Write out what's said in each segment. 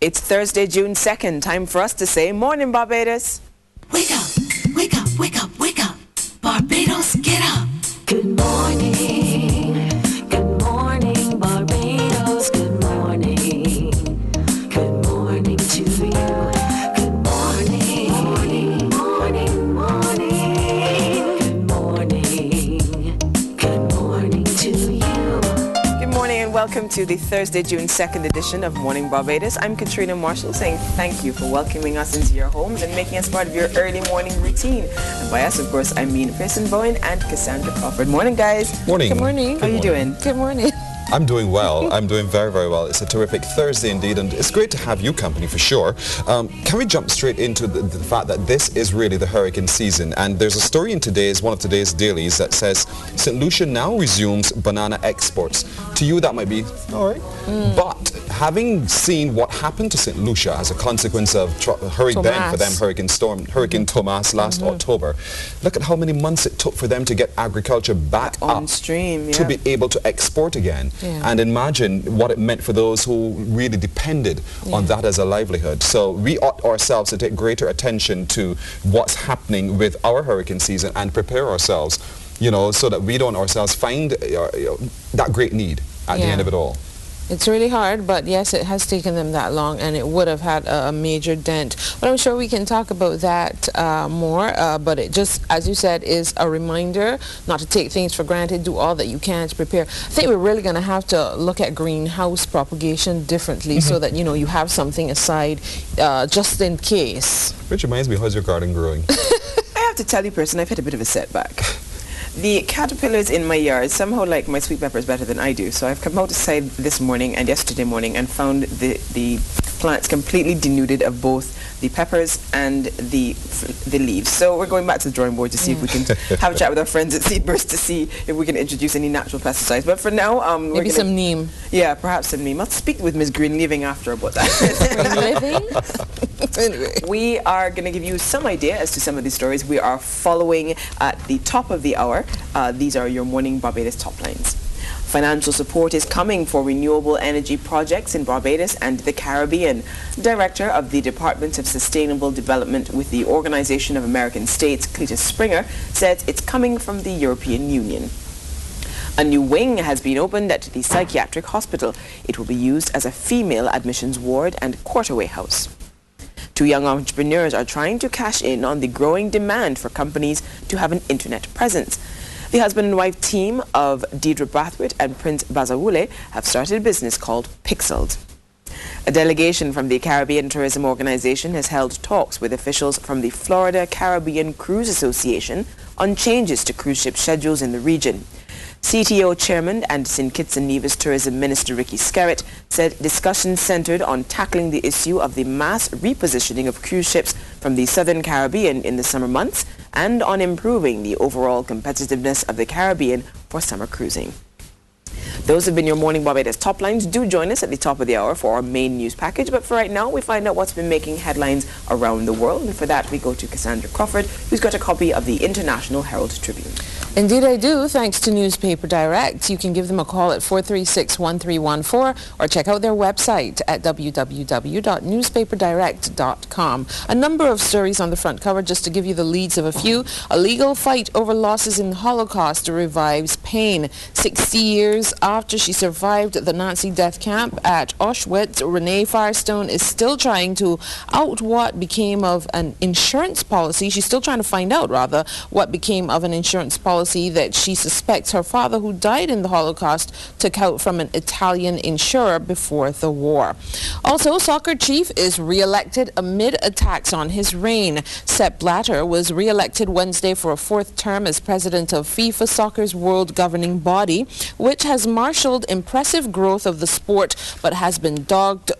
It's Thursday, June 2nd. Time for us to say morning, Barbados. Wake up, wake up, wake up, wake up. Barbados, get up. Good morning. Good morning, Barbados. Good morning. Good morning to you. Good morning. Morning, morning, morning. Good morning. Good morning to you. Good morning and welcome to the Thursday, June 2nd edition of Morning Barbados. I'm Katrina Marshall saying thank you for welcoming us into your homes and making us part of your early morning routine. And by us, of course, I mean Pearson Bowen and Cassandra Crawford. Morning, guys. Morning. Good morning. How are you doing? Good morning. I'm doing well. I'm doing very, very well. It's a terrific Thursday indeed, and it's great to have you company for sure. Can we jump straight into the fact that this is really the hurricane season? And there's a story in one of today's dailies that says St. Lucia now resumes banana exports. To you, that might be all right. But having seen what happened to St. Lucia as a consequence of Hurricane Thomas last October, look at how many months it took for them to get agriculture back on stream, to be able to export again. Yeah. And imagine what it meant for those who really depended on that as a livelihood. So we ought ourselves to take greater attention to what's happening with our hurricane season and prepare ourselves, you know, so that we don't ourselves find that great need at the end of it all. It's really hard, but yes, it has taken them that long, and it would have had a major dent. But I'm sure we can talk about that more, but it just, as you said, is a reminder not to take things for granted, do all that you can to prepare. I think we're really going to have to look at greenhouse propagation differently so that, you know, you have something aside just in case. Which reminds me, how's your garden growing? I have to tell you, Pearson, I've hit a bit of a setback. The caterpillars in my yard somehow like my sweet peppers better than I do, so I've come outside this morning and yesterday morning and found the plants completely denuded of both the peppers and the leaves. So we're going back to the drawing board to see if we can have a chat with our friends at Seedburst to see if we can introduce any natural pesticides. But for now, maybe some neem. Yeah, perhaps some neem. I'll speak with Ms. Greenleaving after about that. Anyway. We are going to give you some idea as to some of these stories we are following at the top of the hour. These are your Morning Barbados top lines. Financial support is coming for renewable energy projects in Barbados and the Caribbean. Director of the Department of Sustainable Development with the Organization of American States, Cletus Springer, says it's coming from the European Union. A new wing has been opened at the psychiatric hospital. It will be used as a female admissions ward and quarterway house. Two young entrepreneurs are trying to cash in on the growing demand for companies to have an internet presence. The husband and wife team of Deidre Brathwaite and Prince Bazawule have started a business called Pixeled. A delegation from the Caribbean Tourism Organization has held talks with officials from the Florida Caribbean Cruise Association on changes to cruise ship schedules in the region. CTO Chairman and St. Kitts and Nevis Tourism Minister Ricky Skerritt said discussions centered on tackling the issue of the mass repositioning of cruise ships from the Southern Caribbean in the summer months and on improving the overall competitiveness of the Caribbean for summer cruising. Those have been your Morning Barbados top lines. Do join us at the top of the hour for our main news package. But for right now, we find out what's been making headlines around the world. And for that, we go to Cassandra Crawford, who's got a copy of the International Herald Tribune. Indeed I do, thanks to Newspaper Direct. You can give them a call at 436-1314 or check out their website at www.newspaperdirect.com. A number of stories on the front cover, just to give you the leads of a few. A legal fight over losses in the Holocaust revives pain. 60 years after she survived the Nazi death camp at Auschwitz, Renee Firestone is still trying to out what became of an insurance policy. She's still trying to find out, rather, what became of an insurance policy that she suspects her father, who died in the Holocaust, took out from an Italian insurer before the war. Also, soccer chief is re-elected amid attacks on his reign. Sepp Blatter was re-elected Wednesday for a fourth term as president of FIFA Soccer's world governing body, which has marshaled impressive growth of the sport, but has been dogged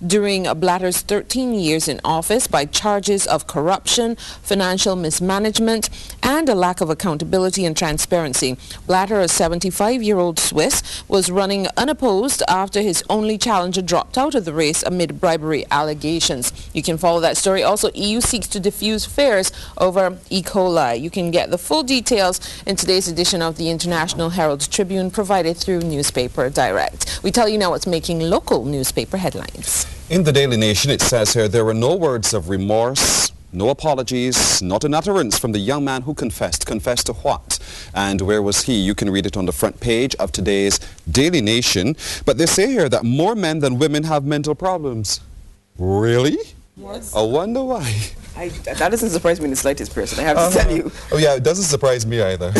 during Blatter's 13 years in office by charges of corruption, financial mismanagement, and a lack of accountability and transparency. Blatter, a 75-year-old Swiss, was running unopposed after his only challenger dropped out of the race amid bribery allegations. You can follow that story. Also, EU seeks to defuse fears over E. coli. You can get the full details in today's edition of the International Herald Tribune, provided through Newspaper Direct. We tell you now what's making local newspaper headlines. In the Daily Nation, it says here, there were no words of remorse, no apologies, not an utterance from the young man who confessed. Confessed to what? And where was he? You can read it on the front page of today's Daily Nation. But they say here that more men than women have mental problems. Really? Yes. I wonder why. That doesn't surprise me in the slightest, person, I have to tell you. Oh yeah, it doesn't surprise me either.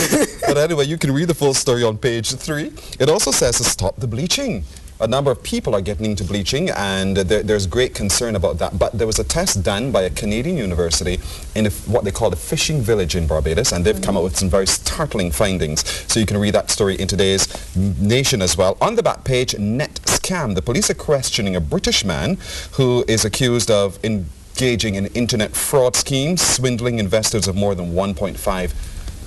But anyway, you can read the full story on page 3. It also says to stop the bleaching. A number of people are getting into bleaching, and there's great concern about that. But there was a test done by a Canadian university in what they call the fishing village in Barbados, and they've come up with some very startling findings. So you can read that story in today's Nation as well. On the back page, net scam. The police are questioning a British man who is accused of engaging in internet fraud schemes, swindling investors of more than $1.5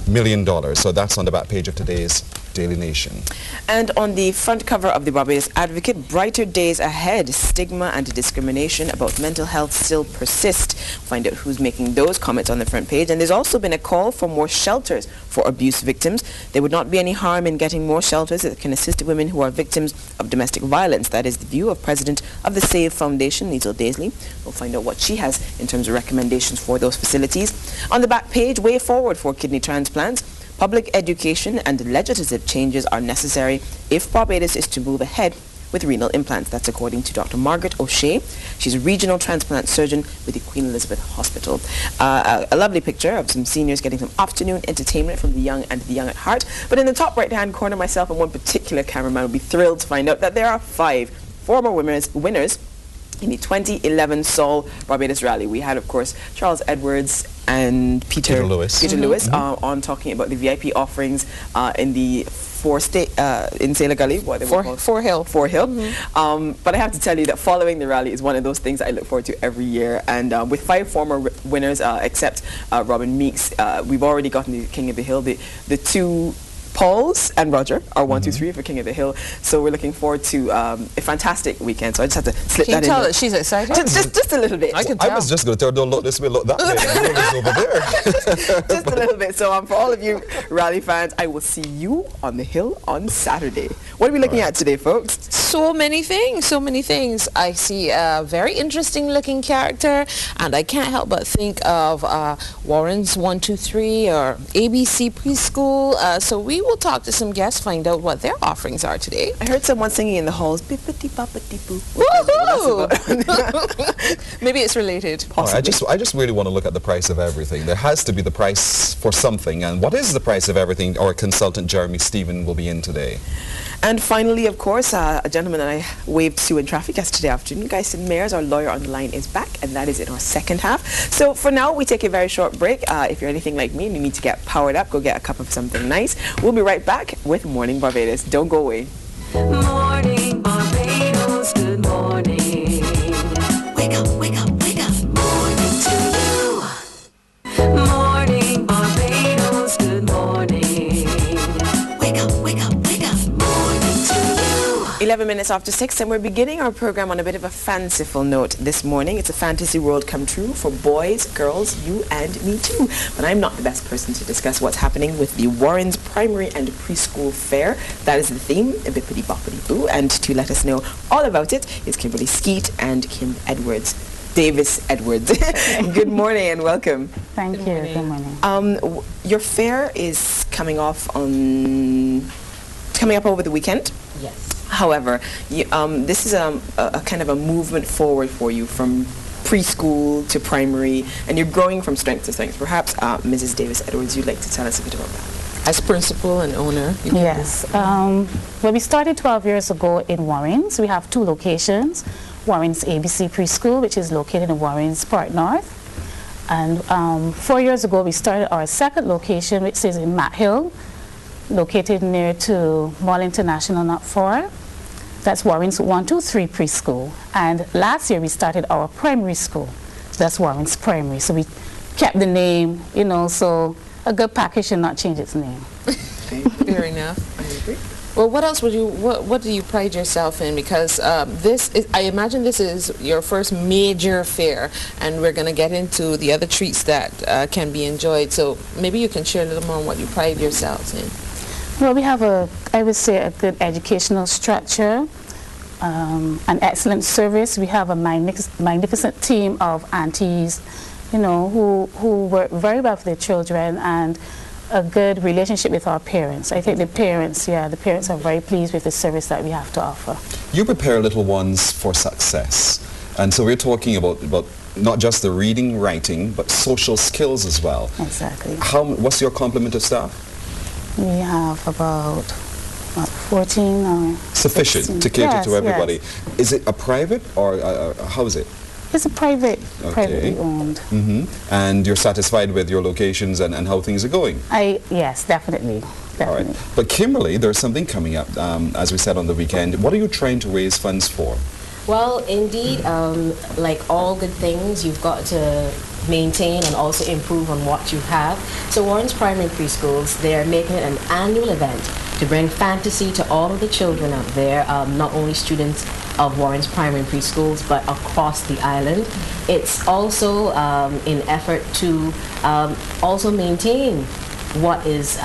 million. So that's on the back page of today's Daily Nation. And on the front cover of the Barbados Advocate, brighter days ahead. Stigma and discrimination about mental health still persist. Find out who's making those comments on the front page. And there's also been a call for more shelters for abuse victims. There would not be any harm in getting more shelters that can assist women who are victims of domestic violence. That is the view of President of the SAVE Foundation, Liesl Daisley. We'll find out what she has in terms of recommendations for those facilities. On the back page, way forward for kidney transplants. Public education and legislative changes are necessary if Barbados is to move ahead with renal implants. That's according to Dr. Margaret O'Shea. She's a regional transplant surgeon with the Queen Elizabeth Hospital. A lovely picture of some seniors getting some afternoon entertainment from the young and the young at heart. But in the top right-hand corner, myself and one particular cameraman will be thrilled to find out that there are 5 former winners in the 2011 Seoul Barbados Rally. We had, of course, Charles Edwards and Peter Lewis on talking about the VIP offerings in the in Sailor Gully, what they were called? Four Hill. But I have to tell you that following the rally is one of those things that I look forward to every year. And with 5 former winners, except Robin Meeks, we've already gotten the King of the Hill. The 2 Pauls and Roger are 1, 2, 3 for King of the Hill. So we're looking forward to a fantastic weekend. So I just have to slip that in. Can you tell that she's excited? Just a little bit. I can tell. I was just going to tell her, don't look this way, look that way. Over there. Just a little bit. So for all of you rally fans, I will see you on the hill on Saturday. What are we looking at today, folks? So many things, so many things. I see a very interesting looking character, and I can't help but think of Warren's 1, 2, 3 or ABC Preschool. So we will talk to some guests, find out what their offerings are today. I heard someone singing in the halls, bippity boppity boo. Maybe it's related. I just really want to look at the price of everything. There has to be the price for something. And what is the price of everything? Our consultant Jeremy Stephen will be in today. And finally, of course, a gentleman that I waved to in traffic yesterday afternoon, Guyson Mayers, our lawyer on the line, is back, and that is in our second half. So for now, we take a very short break. If you're anything like me and you need to get powered up, go get a cup of something nice. We'll be right back with Morning Barbados. Don't go away. Morning Barbados, good morning. Wake up, wake up, wake up. Morning to you. Morning Barbados, good morning. Wake up, wake up, wake up. Morning to you. 11 minutes after 6, and we're beginning our program on a bit of a fanciful note this morning. It's a fantasy world come true for boys, girls, you and me too. But I'm not the best person to discuss what's happening with the Warren's Primary and Preschool Fair. That is the theme, a bippity boppity boo. And to let us know all about it is Kimberly Skeet and Kim Edwards. Davis Edwards. Good morning and welcome. Thank you. Good morning. Your fair is coming up over the weekend. Yes. However, this is a kind of a movement forward for you from preschool to primary, and you're growing from strength to strength. Perhaps, Mrs. Davis Edwards, you'd like to tell us a bit about that. As principal and owner. Yes. Well, we started 12 years ago in Warrens. We have 2 locations. Warrens ABC Preschool, which is located in Warrens Park North. And 4 years ago, we started our second location, which is in Matt Hill, located near to Mall International, not far. That's Warren's 1, 2, 3 preschool. And last year we started our primary school. So that's Warren's Primary. So we kept the name, you know, so a good package should not change its name. Fair enough. I agree. Well, what else would you, what do you pride yourself in? Because I imagine this is your first major fair, and we're going to get into the other treats that can be enjoyed. So maybe you can share a little more on what you pride yourselves in. Well, we have I would say, a good educational structure. an excellent service. We have a magnificent team of aunties, you know, who work very well for their children, and a good relationship with our parents. I think the parents are very pleased with the service that we have to offer. You prepare little ones for success. And so we're talking about not just the reading, writing, but social skills as well. Exactly. What's your complement of staff? We have about 14 or Sufficient 16. to cater Yes, to everybody. yes. Is it a private or how is it? It's a privately owned. And you're satisfied with your locations and how things are going? Yes, definitely. All right. But Kimberly, there's something coming up, as we said on the weekend. What are you trying to raise funds for? Well, indeed, like all good things, you've got to maintain and also improve on what you have. So Warren's Primary Preschools, they're making an annual event to bring fantasy to all of the children out there, not only students of Warren's Primary Preschools, but across the island. It's also in effort to also maintain what is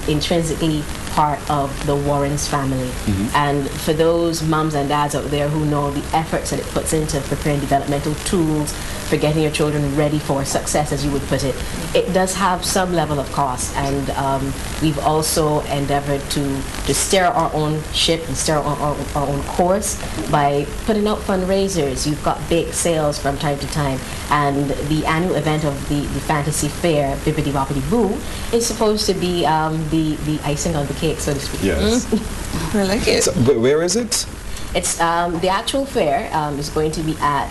intrinsically part of the Warrens family. And for those mums and dads out there who know the efforts that it puts into preparing developmental tools for getting your children ready for success, as you would put it, it does have some level of cost. And we've also endeavored to steer our own ship and steer our own course by putting out fundraisers. You've got bake sales from time to time, and the annual event of the Fantasy Fair, Bibbidi Boppidi Boo, is supposed to be the icing on the cake, so to speak. Yes. I like it. So, where is it? It's the actual fair is going to be at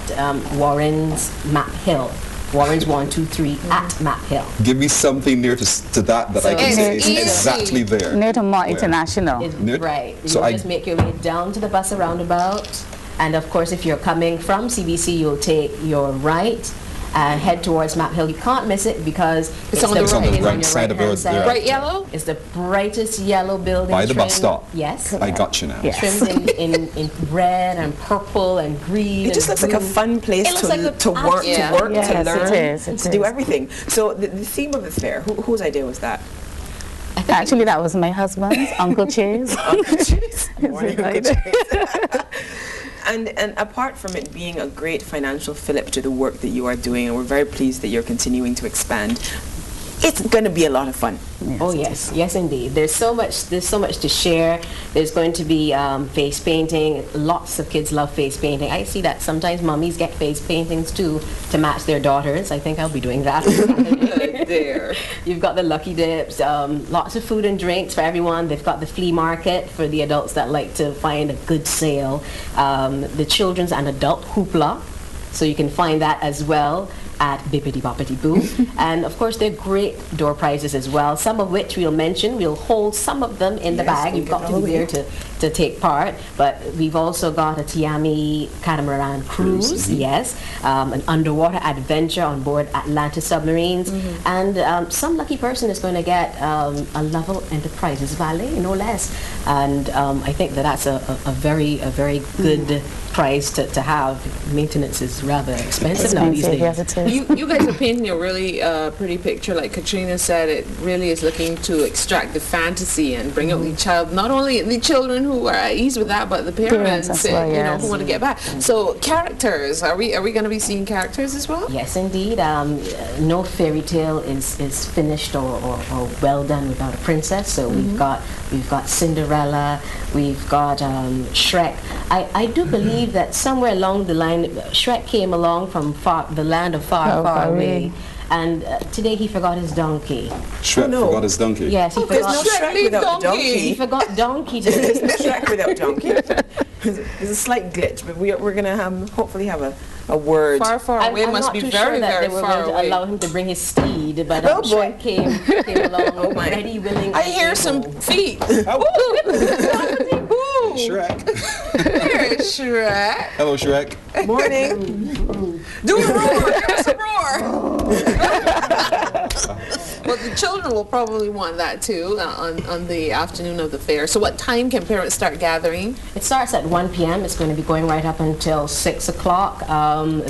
Warren's Map Hill. Warren's 123 at Map Hill. Give me something near to that I can say is easy. exactly there. Near to Mott International. Right. So You just make your way down to the bus roundabout, and of course, if you're coming from CBC, you'll take your right and head towards Map Hill. You can't miss it because It's on the It's on the right. right side of the road. side. Bright yellow? It's the brightest yellow building. By the bus trimmed- stop. Yes. I got you now. Yes. Trimmed in red and purple and green. It just and looks like a blue. fun place It looks like a- to work, Yeah. to Yes, learn, it is, it to do is. everything. So the theme of the fair, whose idea was that? Actually, that was my husband's, Uncle Chase. Morning, Uncle Chase. And apart from it being a great financial fillip to the work that you are doing, and we're very pleased that you're continuing to expand, it's going to be a lot of fun. Oh yes, yes indeed. There's so much to share. There's going to be face painting. Lots of kids love face painting. I see that sometimes mummies get face paintings too to match their daughters. I think I'll be doing that. There. You've got the lucky dips, lots of food and drinks for everyone. They've got the flea market for the adults that like to find a good sale. The children's and adult hoopla, so you can find that as well at Bibbidi Boppidi Boo. And of course, they're great door prizes as well, some of which we'll mention. We'll hold some of them in the bag. You've got to be there to take part. But we've also got a Tiami catamaran cruise, yes, an underwater adventure on board Atlantis submarines, and some lucky person is going to get a Level Enterprises valet, no less. And I think that's a very good prize to have. Maintenance is rather expensive now these days. Yes, it is. You guys are painting a really pretty picture. Like Katrina said, it really is looking to extract the fantasy and bring out the child, not only the children who are at ease with that, but the parents, as well, you know, yes. who want to get back. So characters, are we going to be seeing characters as well? Yes, indeed. No fairy tale is finished or well done without a princess. So we've got Cinderella, we've got Shrek. I do believe that somewhere along the line, Shrek came along from the land of far, far away. And today he forgot his donkey. Shrek forgot his donkey. Yes, he There's forgot. no Shrek without He donkey. forgot donkey There's today. no Shrek without donkey. There's a slight glitch, but we're going to hopefully have a word. Far away I'm must not be too very, sure that very they were far going to away. allow him to bring his steed, but Oh, boy. Shrek came along my. ready, willing. I and hear able. some feet. Shrek. Here's Shrek. Hello, Shrek. Morning. Do a roar. Give us a roar. Well, the children will probably want that too on the afternoon of the fair. So what time can parents start gathering? It starts at 1 p.m. It's going to be going right up until 6 o'clock.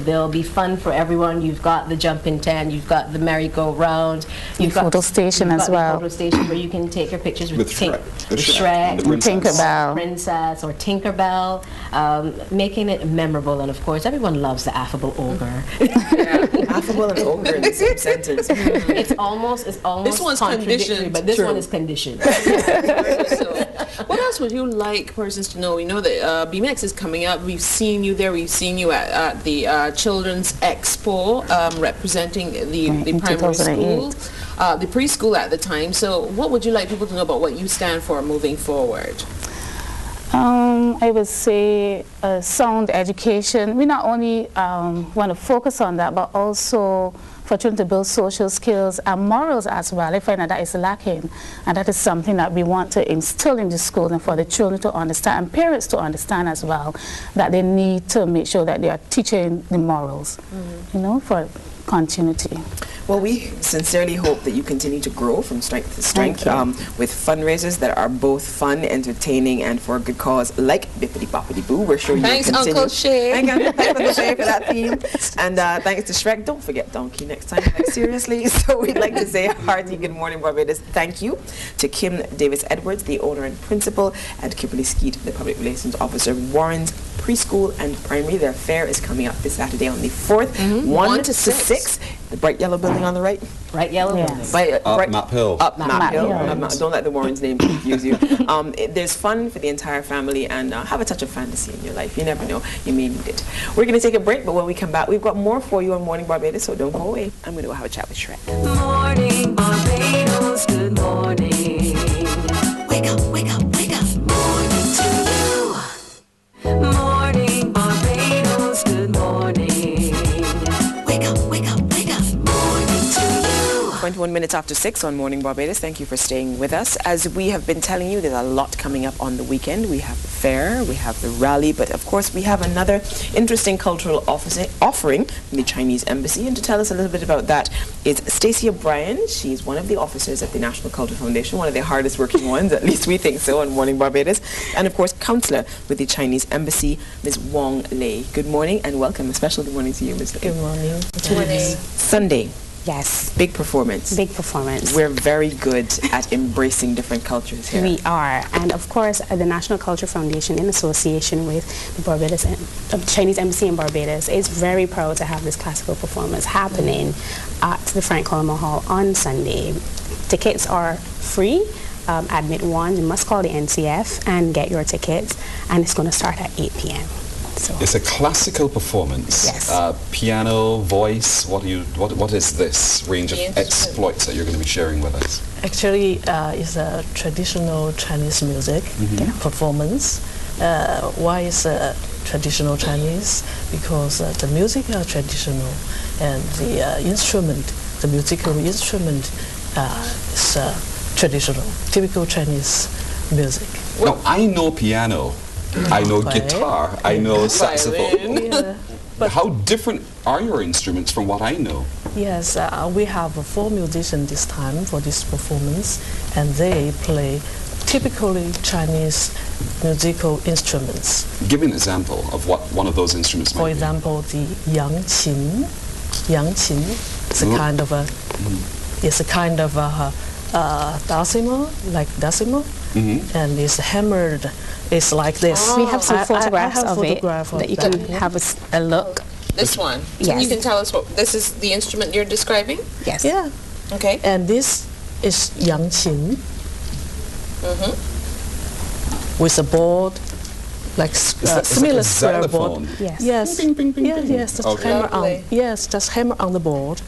There'll be fun for everyone. You've got the jumping tent, you've got the merry-go-round, you've got photo station as well. The photo station where you can take your pictures with Shrek. Shrek, The princess. Tinkerbell. Princess or Tinkerbell, making it memorable. And of course, everyone loves the affable ogre. Affable and ogre in the same sentence. It's almost This one's contradictory, conditioned. but this True. one is conditioned. So, what else would you like persons to know? We know that BMX is coming up. We've seen you there. We've seen you at the Children's Expo representing the in primary 2008. school, the preschool at the time. So what would you like people to know about what you stand for moving forward? I would say sound education. We not only want to focus on that, but also for children to build social skills and morals as well. I find that is lacking, and that is something that we want to instill in the schools and for the children to understand and parents to understand as well, that they need to make sure that they are teaching the morals, you know, for continuity. Well, we sincerely hope that you continue to grow from strength to strength with fundraisers that are both fun, entertaining, and for a good cause, like Bippity Boppity Boo. We're sure you'll Thanks, continue. Uncle Shay. Thanks, Uncle Shay, for that theme. And thanks to Shrek. Don't forget Donkey next time. Like, seriously. So we'd like to say a hearty good morning, Barbados. Thank you to Kim Davis-Edwards, the owner and principal, and Kimberly Skeet, the public relations officer of Warren's Preschool and Primary. Their fair is coming up this Saturday on the 4th, 1 to 6. The bright yellow building on the right. Right, yellow Yes. building. Up Map Hill. Up Map Hill. Hill. Don't let the Warren's name confuse you. There's fun for the entire family, and have a touch of fantasy in your life. You never know. You may need it. We're going to take a break, but when we come back, we've got more for you on Morning Barbados, so don't go away. I'm going to go have a chat with Shrek. Morning Barbados, good morning. Wake up, wake up, wake up. Morning to you. Morning Barbados, good morning. Wake up, wake up, wake up. Morning to you. 21 minutes after 6 on Morning Barbados. Thank you for staying with us. As we have been telling you, there's a lot coming up on the weekend. We have the fair, we have the rally, but of course we have another interesting cultural offering from the Chinese Embassy. And to tell us a little bit about that is Stacey O'Brien. She's one of the officers at the National Culture Foundation, one of the hardest working ones, at least we think so, on Morning Barbados. And of course, counselor with the Chinese Embassy, Ms. Wong Lei. Good morning and welcome. A special good morning to you, Ms. Lei. Good morning. Sunday. Yes, Big performance. big performance. We're very good at embracing different cultures here. We are, and of course, the National Culture Foundation, in association with the Barbados Chinese Embassy in Barbados, is very proud to have this classical performance happening at the Frank Coleman Hall on Sunday. Tickets are free. Admit one. You must call the NCF and get your tickets, and it's going to start at 8 p.m. So. It's a classical performance. Yes. Piano, voice. What is this range of exploits that you're going to be sharing with us? Actually, it's a traditional Chinese music performance. Why is traditional Chinese? Because the music are traditional, and the instrument, the musical instrument, is traditional, typical Chinese music. Now, I know piano. I know guitar. I know saxophone. Yeah. But how different are your instruments from what I know? Yes, we have 4 musicians this time for this performance, and they play typically Chinese musical instruments. Give me an example of what one of those instruments might For be. example, the yangqin. Yangqin is a kind of a decimal, like decimal, and it's hammered. It's like this. We have some photographs I have of it photograph of that you can have a look. This one. Yes. You can tell us what this is. The instrument you're describing. Yes. Yeah, Okay. and this is yangqin with a board, like that similar a square board. xylophone? Yes. Yes. Bing, bing, bing, bing. Yes. Just Okay. hammer on. Lovely. Yes, just hammer on the board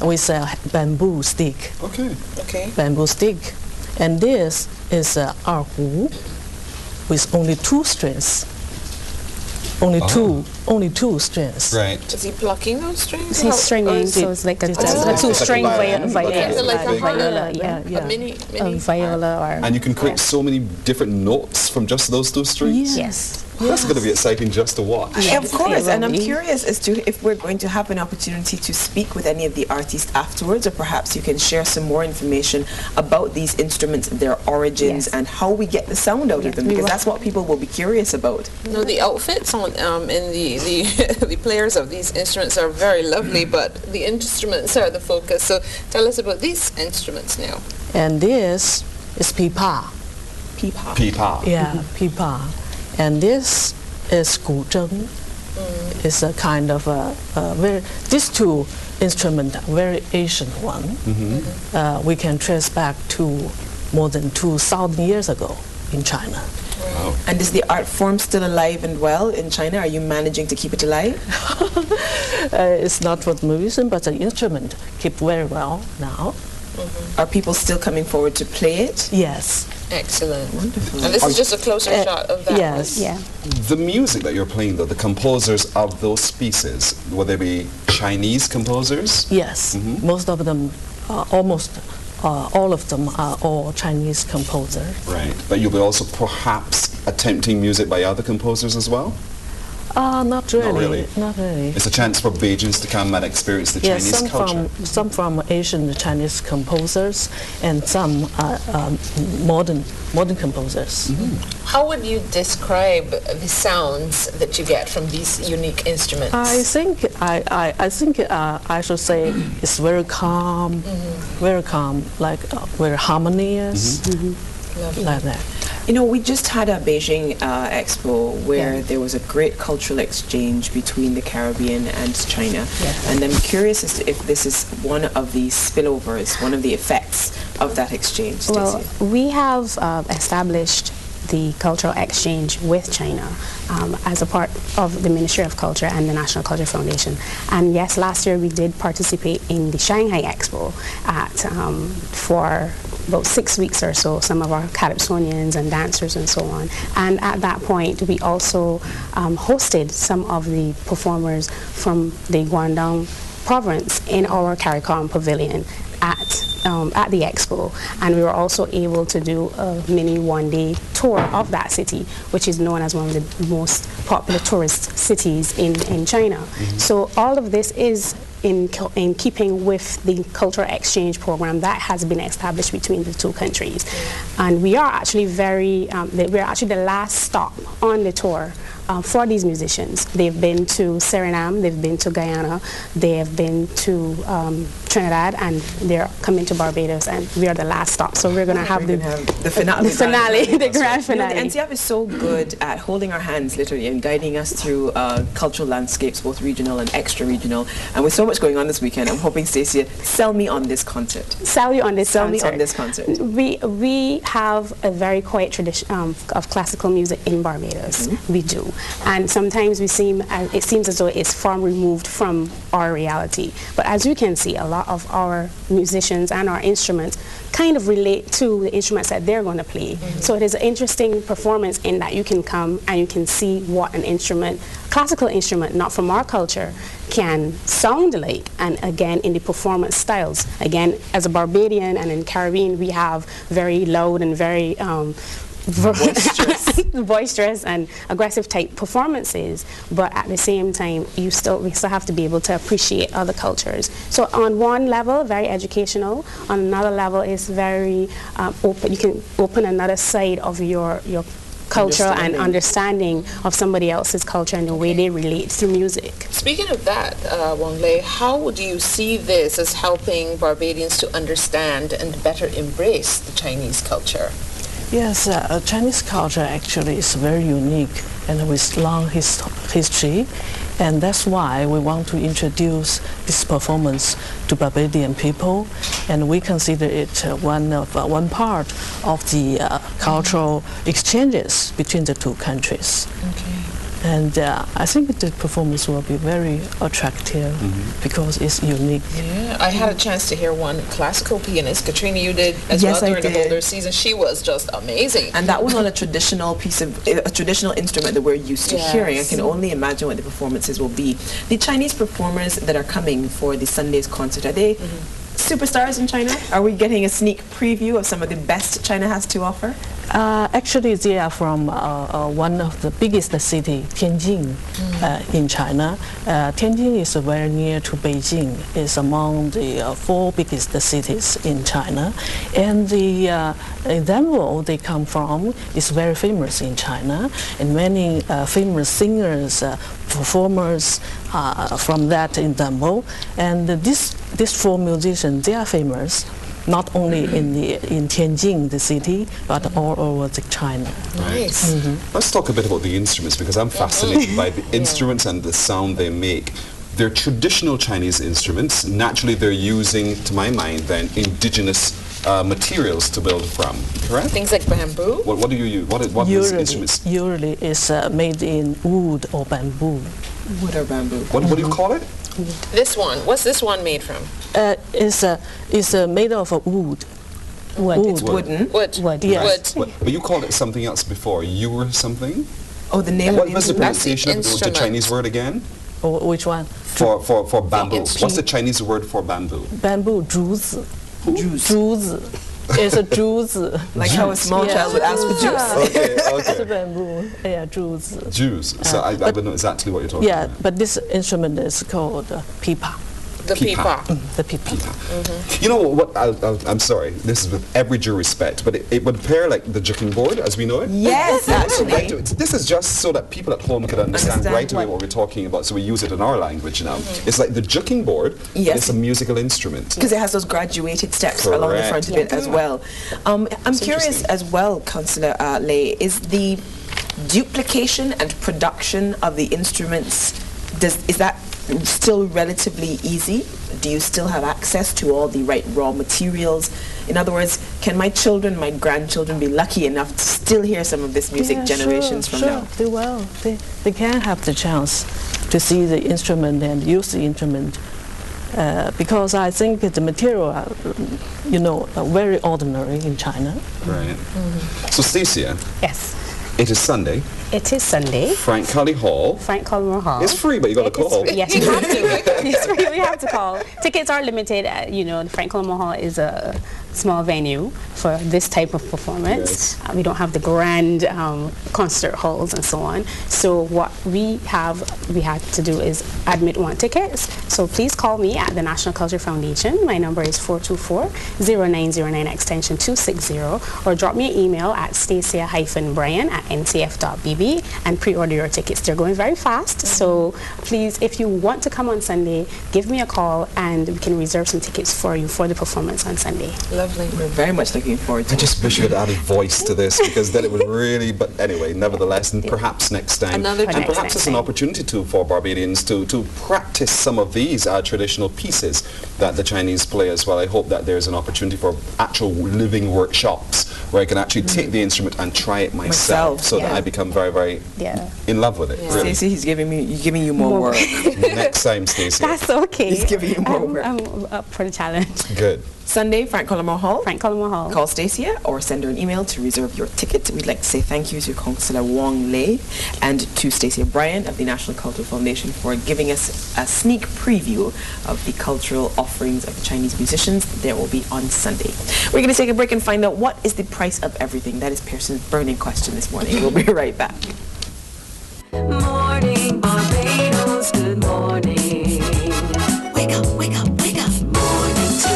with a bamboo stick. Okay. Okay. Bamboo stick, and this is a erhu with only 2 strings. Only two strings. Right. Is he plucking those strings? He's stringing, so it's like a two-string violin. viola. Like a viola, yeah, A mini a viola or And you can create so many different notes from just those 2 strings? Yeah. yes. That's going to be exciting just to watch. Yeah, of course, it and will I'm be. curious as to if we're going to have an opportunity to speak with any of the artists afterwards, or perhaps you can share some more information about these instruments, their origins, Yes. and how we get the sound out of them, we because will. that's what people will be curious about. No, the outfits on and the the players of these instruments are very lovely, but the instruments are the focus. So tell us about these instruments now. And this is pipa. Peepaw. Pipa. Yeah, pipa. And this is 古筝. It's a kind of these two instruments are very ancient one. We can trace back to more than 2,000 years ago in China. And is the art form still alive and well in China? Are you managing to keep it alive? It's not for the musician, but the instrument keep very well now. Are people still coming forward to play it? Yes. Excellent. Wonderful. And this is just a closer shot of that Yes. Yeah. The music that you're playing, though, the composers of those pieces, will they be Chinese composers? Yes. Most of them, almost all of them are all Chinese composers. Right. But you'll be also perhaps attempting music by other composers as well? Not really. really. Not really. It's a chance for Beijians to come and experience the Yes, Chinese culture. some from Asian Chinese composers, and some modern composers. How would you describe the sounds that you get from these unique instruments? I think I should say it's very calm, like very harmonious, like that. You know, we just had a Beijing expo where there was a great cultural exchange between the Caribbean and China. And I'm curious as to if this is one of the spillovers, one of the effects of that exchange. Well, Stacey. we have established the cultural exchange with China as a part of the Ministry of Culture and the National Culture Foundation. And yes, last year we did participate in the Shanghai Expo for about 6 weeks or so, some of our calypsonians and dancers and so on. And at that point, we also hosted some of the performers from the Guangdong province in our CARICOM pavilion at the expo, and we were also able to do a mini one-day tour of that city, which is known as one of the most popular tourist cities in China. So all of this is in keeping with the cultural exchange program that has been established between the two countries. And we are actually we're actually the last stop on the tour for these musicians. They've been to Suriname, they've been to Guyana, they have been to Trinidad, and they're coming to Barbados, and we are the last stop. So we're going to have the finale. the grand finale. You know, the NCF is so good at holding our hands, literally, and guiding us through cultural landscapes, both regional and extra-regional. And with so much going on this weekend, I'm hoping, Stacey, sell me on this concert. Sell you on this Sell concert. me on this concert. We have a very quiet tradition of classical music in Barbados. We do. And sometimes it seems as though it's far removed from our reality. But as you can see, a lot of our musicians and our instruments kind of relate to the instruments that they're going to play. So it is an interesting performance in that you can come and you can see what an instrument, classical instrument, not from our culture, can sound like, and again in the performance styles. Again, as a Barbadian and in Caribbean, we have very loud and very boisterous and aggressive type performances, but at the same time we still have to be able to appreciate other cultures. So on one level, very educational. On another level, is very open. You can open another side of your culture and understanding of somebody else's culture and the way they relate through music. Speaking of that, Wang Lei, how do you see this as helping Barbadians to understand and better embrace the Chinese culture? Yes, Chinese culture actually is very unique and with long history, and that's why we want to introduce this performance to Barbadian people, and we consider it one part of the cultural exchanges between the two countries. Okay. And I think the performance will be very attractive because it's unique. Yeah, I had a chance to hear one classical pianist, Katrina, you did as Yes, well I during the did. Boulder season. She was just amazing. And that was on a traditional instrument that we're used to hearing. I can only imagine what the performances will be. The Chinese performers that are coming for the Sunday's concert, are they superstars in China? Are we getting a sneak preview of some of the best China has to offer? Actually, they are from one of the biggest city, Tianjin, in China. Tianjin is very near to Beijing. It's among the 4 biggest cities in China. And the example they come from is very famous in China. And many famous singers, performers from that ensemble. And these 4 musicians, they are famous. Not only in Tianjin, the city, but all over China. Nice. Let's talk a bit about the instruments, because I'm fascinated by the instruments and the sound they make. They're traditional Chinese instruments. Naturally, they're using, to my mind, then, indigenous materials to build from, correct? Things like bamboo? What do you use? What is instruments? Usually it's made in wood or bamboo. Wood or bamboo? What do you call it? This one. What's this one made from? It's made of wood. Wood. It's wooden. Wood. Yes. Wood. But you called it something else before. You were something? Oh, the name What of was the the pronunciation of the instrument. Chinese word again? Which one? For bamboo. What's the Chinese word for bamboo? Bamboo, 竹子. 竹子. It's a 竹子. Like how a small child would ask for juice. Okay, It's a bamboo. Yeah, 竹子. Juice. So I don't know exactly what you're talking Yeah, about. but this instrument is called pipa. The Pipa. pipa. The pipa. You know what? I'm sorry. This is with every due respect, but it would appear like the juking board as we know it. Yes, actually. This is just so that people at home can understand right away what we're talking about, so we use it in our language now. It's like the juking board, but Yes. it's a musical instrument. Because it has those graduated steps along the front of it as well. I'm curious as well, Councillor Lei, is the duplication and production of the instruments, is that still relatively easy? Do you still have access to all the right raw materials? In other words, can my children, my grandchildren be lucky enough to still hear some of this music Yeah, generations sure, from now? They will. They can have the chance to see the instrument and use the instrument. Because I think the material are, are very ordinary in China. Right. So, Stacia, Yes. it is Sunday. It is Sunday. Frank Cully Hall. Frank Collymore Hall. It's free, but you got to It is call. free. Yes, you have to. It's free. We have to call. Tickets are limited. The Frank Collymore Hall is a small venue for this type of performance. We don't have the grand concert halls and so on. So what we had to do is admit 1 tickets. So please call me at the National Culture Foundation. My number is 424-0909 extension 260, or drop me an email at stacia-brian@ncf.bb and pre-order your tickets. They're going very fast. So please, if you want to come on Sunday, give me a call and we can reserve some tickets for you for the performance on Sunday. Lovely. We're very much looking forward to I it. just wish you had added voice to this, because then it would really, but anyway, nevertheless, and perhaps next time. Another and time. perhaps it's an opportunity for Barbadians to practice some of these traditional pieces that the Chinese play as well. I hope that there's an opportunity for actual living workshops where I can actually take the instrument and try it myself, so that I become very, very in love with it. Really. Stacey, he's giving you more work. Next time, Stacey. That's okay. He's giving you more work. I'm up for the challenge. Good. Sunday, Frank Collymore Hall. Frank Collymore Hall. Call Stacia or send her an email to reserve your ticket. We'd like to say thank you to Councillor Wong Lei and to Stacia Bryan of the National Cultural Foundation for giving us a sneak preview of the cultural offerings of the Chinese musicians. There will be on Sunday. We're going to take a break and find out what is the price of everything. That is Pearson's burning question this morning. We'll be right back. Morning Barbados, good morning. Wake up, wake up, wake up. Morning to you.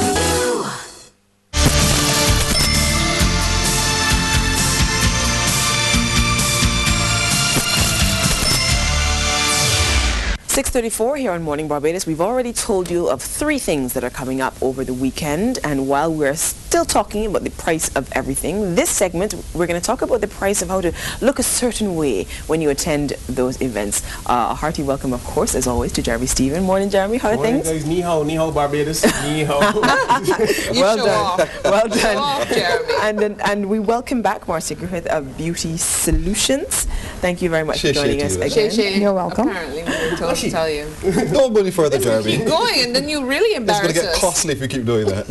6:34 here on Morning Barbados. We've already told you of 3 things that are coming up over the weekend, and while we're still talking about the price of everything, this segment we're going to talk about the price of how to look a certain way when you attend those events. A hearty welcome, of course, as always, to Jeremy Stephen. Morning, Jeremy. How are Morning, things? guys. Ni hao, Barbados. Ni hao. Well done. Well done. Show off, Jeremy. And we welcome back Marcia Griffith of Beauty Solutions. Thank you very much for Shay, joining Shay us to you. again. You're welcome. Apparently, we were told to tell you. Don't go any further, Jeremy. Keep going, and then you really It's going embarrass to get us. costly if you keep doing that.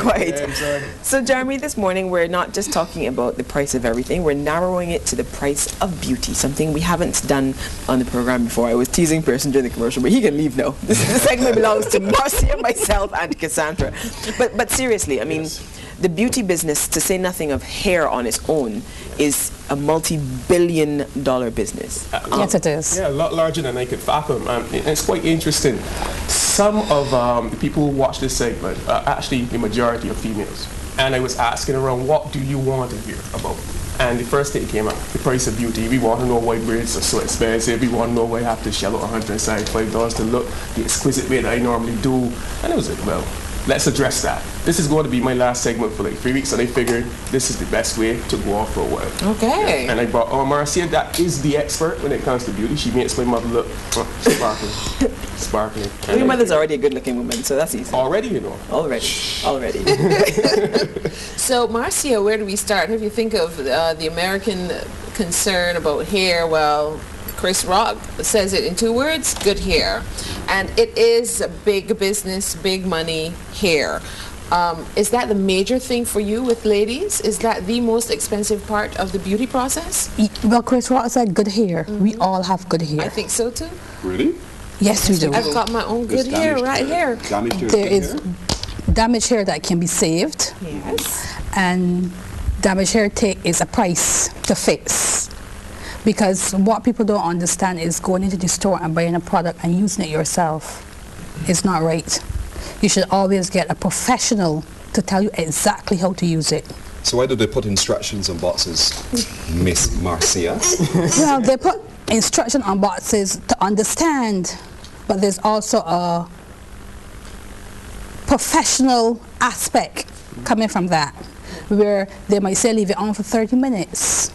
Quite. I'm sorry. So Jeremy, this morning we're not just talking about the price of everything, we're narrowing it to the price of beauty, something we haven't done on the program before. I was teasing Pearson during the commercial, but he can leave now. This segment belongs to Marcia, myself, and Cassandra. But seriously, I mean, the beauty business, to say nothing of hair on its own, is a multi-billion-dollar business. Yes, it is. Yeah, a lot larger than I could fathom. It's quite interesting. Some of the people who watch this segment are actually the majority of females. And I was asking around, what do you want to hear about? And the first thing came up, the price of beauty. We want to know why braids are so expensive. We want to know why I have to shell out $175 to look the exquisite way that I normally do. And I was like, well, let's address that. This is going to be my last segment for like 3 weeks, and I figured this is the best way to go off for a while. Okay. And I brought Marcia, that is the expert when it comes to beauty. She makes my mother look sparkling. Sparkling. Well, your mother's already a good-looking woman, so that's easy. Already, you know. Already. So, Marcia, where do we start? If you think of the American concern about hair, well, Chris Rock says it in 2 words, good hair. And it is a big business, big money hair. Is that the major thing for you with ladies? Is that the most expensive part of the beauty process? Well, Chris Rock said good hair. We all have good hair. I think so too. Really? Yes, we do. I've got my own good hair right here. There is damaged hair that can be saved. Yes. And damaged hair is a price to fix. Because what people don't understand is going into the store and buying a product and using it yourself is not right. You should always get a professional to tell you exactly how to use it. So why do they put instructions on boxes, Miss Marcia? Well, they put instruction on boxes to understand, but there's also a professional aspect coming from that, where they might say leave it on for 30 minutes.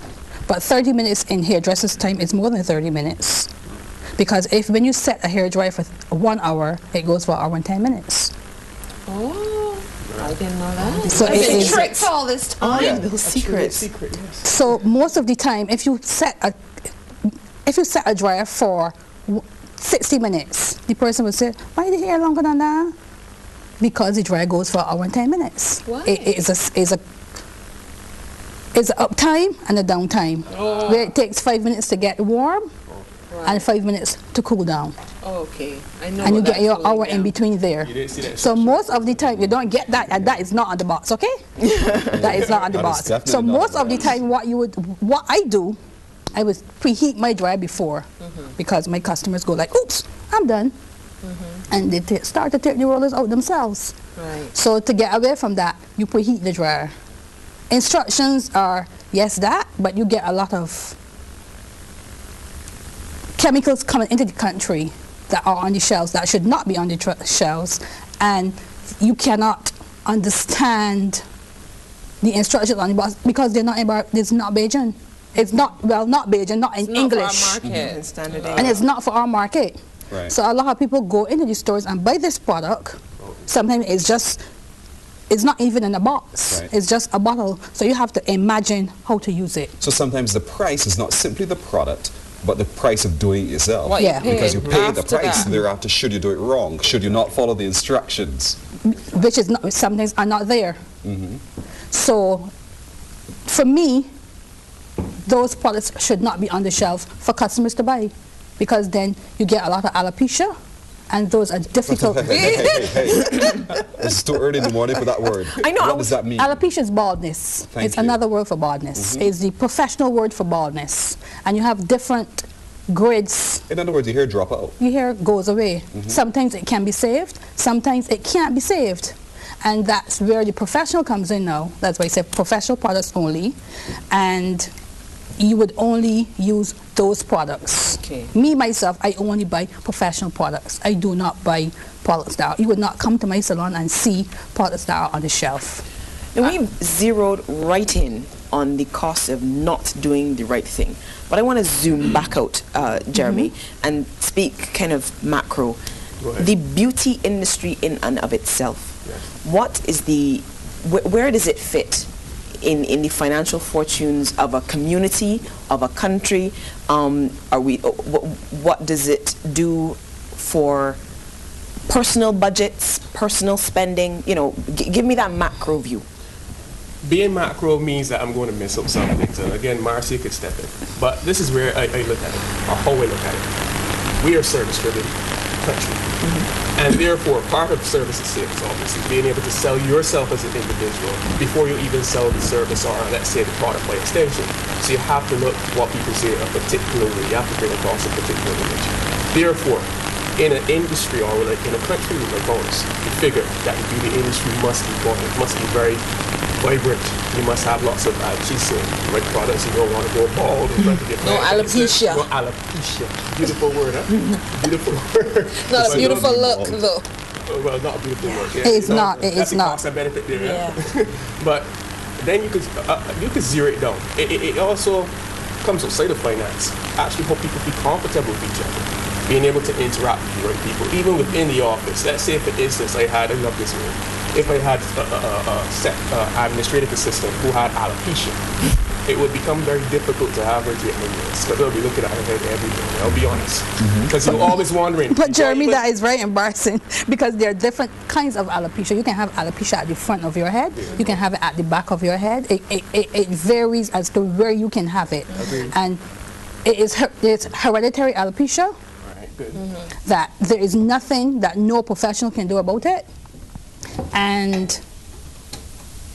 But 30 minutes in hairdresser's time is more than 30 minutes. Because when you set a hairdryer for 1 hour, it goes for 1 hour and 10 minutes. Oh, I didn't know that. So I've been tricked all this time. Yeah, those secrets. So most of the time, if you set a dryer for 60 minutes, the person will say, why the hair longer than that? Because the dryer goes for 1 hour and 10 minutes. Why? It's an up time and a down time, where it takes 5 minutes to get warm and 5 minutes to cool down. Okay, I know. And you get your hour in between there. You didn't see that So most of the time you don't get that, and that is not on the box, okay? That is not on the That is box. definitely So not most on of the the time what I do, I would preheat my dryer before, because my customers go like, oops, I'm done. And they start to take the rollers out themselves. Right. So to get away from that, you preheat the dryer. Instructions are, yes, that, but you get a lot of chemicals coming into the country that are on the shelves that should not be on the shelves, and you cannot understand the instructions on the box because they're not it's not Beijing. It's not, well, not Beijing, not in English. And it's not for our market. Right. So a lot of people go into the stores and buy this product. Sometimes it's not even in a box. Right. It's just a bottle. So you have to imagine how to use it. So sometimes the price is not simply the product, but the price of doing it yourself. What Yeah. you Because you pay the after price that. thereafter should you do it wrong, should you not follow the instructions. Which is not, some things are not there. So for me, those products should not be on the shelf for customers to buy, because then you get a lot of alopecia, and those are difficult. Hey. It's too early in the morning for that word. I know, What does that mean? Alopecia is baldness. Thank It's you. another word for baldness. It's the professional word for baldness. And you have different grids. In other words, your hair drop out. Your hair goes away. Sometimes it can be saved, sometimes it can't be saved. And that's where the professional comes in now. That's why I say professional products only. And you would only use those products. Okay. Me, myself, I only buy professional products. I do not buy products that you would not come to my salon and see products that are on the shelf. And we've zeroed right in on the cost of not doing the right thing. But I want to zoom back out, Jeremy, and speak kind of macro. Go ahead. The beauty industry in and of itself, what is the, where does it fit in the financial fortunes of a community, of a country? What does it do for personal budgets, personal spending, you know, give me that macro view. Being macro means that I'm going to miss up some things. And again, Marcia could step in. But this is where I look at it, or how I look at it. We are a service-driven country. And therefore, part of service is sales, obviously. Being able to sell yourself as an individual before you even sell the service or, let's say, the product by extension. So you have to look what people say a particular way. You have to bring across a particular image. Therefore, in an industry or like in a country like ours, you figure that the beauty industry must be buoyant, must be very vibrant. You must have lots of, she's saying, right products. You don't want to go bald in front of your No alopecia. No alopecia. Beautiful word, huh? Beautiful word. Not a beautiful look, though. Well, not a beautiful look. Yeah. It's not. It's not. That's the cost and benefit there. Yeah. But then you could zero it down. It also comes outside of finance. Actually, how people feel comfortable with each other. Being able to interact with the right people, even within the office. Let's say, for instance, I love this word. If I had an administrative assistant who had alopecia, it would become very difficult to have her get my nails, because they'll be looking at her head every day. I'll be honest, because you're always wondering. But Jeremy, that is very embarrassing, because there are different kinds of alopecia. You can have alopecia at the front of your head. You can have it at the back of your head. It varies as to where you can have it. Agreed. And it's hereditary alopecia. Good. That there is nothing that no professional can do about it, and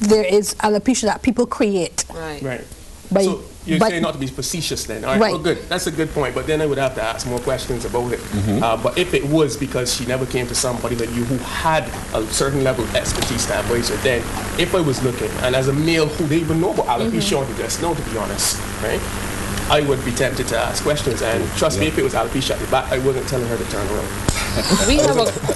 there is alopecia that people create. Right. So you're saying not to be facetious then. All right. Well, good. That's a good point. But then I would have to ask more questions about it. But if it was because she never came to somebody like you who had a certain level of expertise to advise her, then if I was looking, and as a male who didn't even know about alopecia on the desk, no, to be honest, right? I would be tempted to ask questions, and trust me, if it was alopecia at the back, I wasn't telling her to turn around.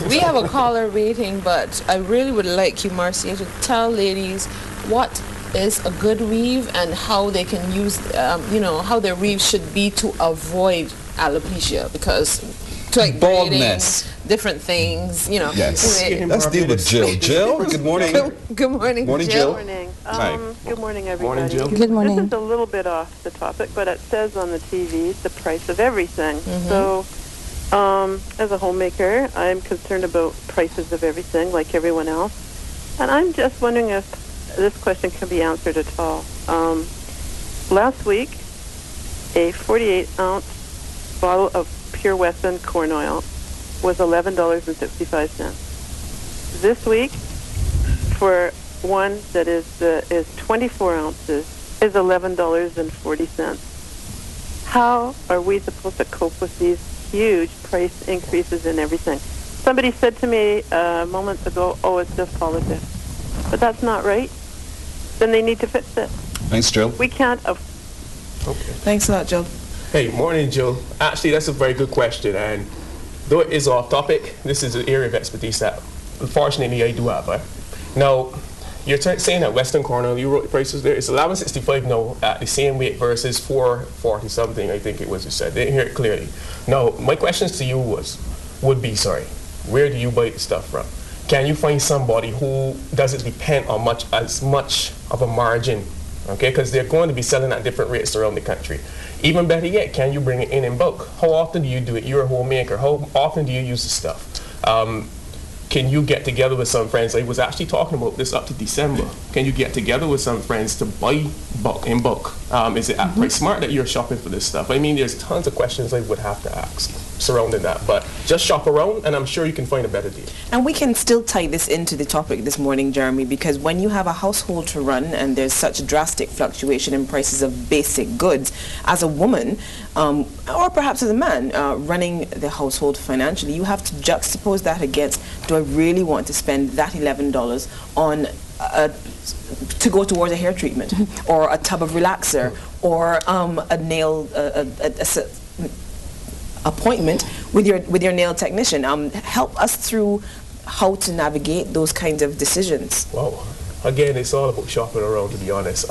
We have a caller waiting, but I really would like you, Marcia, to tell ladies what is a good weave and how they can use, how their weave should be to avoid alopecia, because like baldness, different things, you know. Yes. Let's deal with Jill. Jill, good morning. Good morning. Morning, Jill. Good morning. Hi. Good morning, everybody. Morning, Jill. Good morning. This is a little bit off the topic, but it says on the TV the price of everything. So, as a homemaker, I'm concerned about prices of everything, like everyone else. And I'm just wondering if this question can be answered at all. Last week, a 48-ounce bottle of Pure Wesson corn oil was $11.65. This week, for one that is 24 ounces, is $11.40. How are we supposed to cope with these huge price increases in everything? Somebody said to me moments ago, oh, it's just politics. But that's not right. Then they need to fix it. Thanks, Jill. We can't Okay. Thanks a lot, Jill. Hey, morning, Jill. Actually, that's a very good question, and though it is off topic, this is an area of expertise that, unfortunately, I do have. Now, you're saying that Western Cornell, you wrote the prices there. It's $11.65 now at the same weight versus $4.40 something. I think it was you said. Didn't hear it clearly. Now, my questions to you would be, where do you buy the stuff from? Can you find somebody who doesn't depend on as much of a margin? Okay, because they're going to be selling at different rates around the country. Even better yet, can you bring it in bulk? How often do you do it? You're a homemaker. How often do you use the stuff? Can you get together with some friends? I was actually talking about this up to December. Can you get together with some friends to buy in bulk? Is it at Price Smart that you're shopping for this stuff? I mean, there's tons of questions I would have to ask surrounding that. But just shop around, and I'm sure you can find a better deal. And we can still tie this into the topic this morning, Jeremy, because when you have a household to run and there's such drastic fluctuation in prices of basic goods, as a woman, or perhaps as a man running the household financially, you have to juxtapose that against, do I really want to spend that $11 on to go towards a hair treatment or a tub of relaxer or a nail appointment with your nail technician? Help us through how to navigate those kinds of decisions. Wow. Again, it's all about shopping around, to be honest.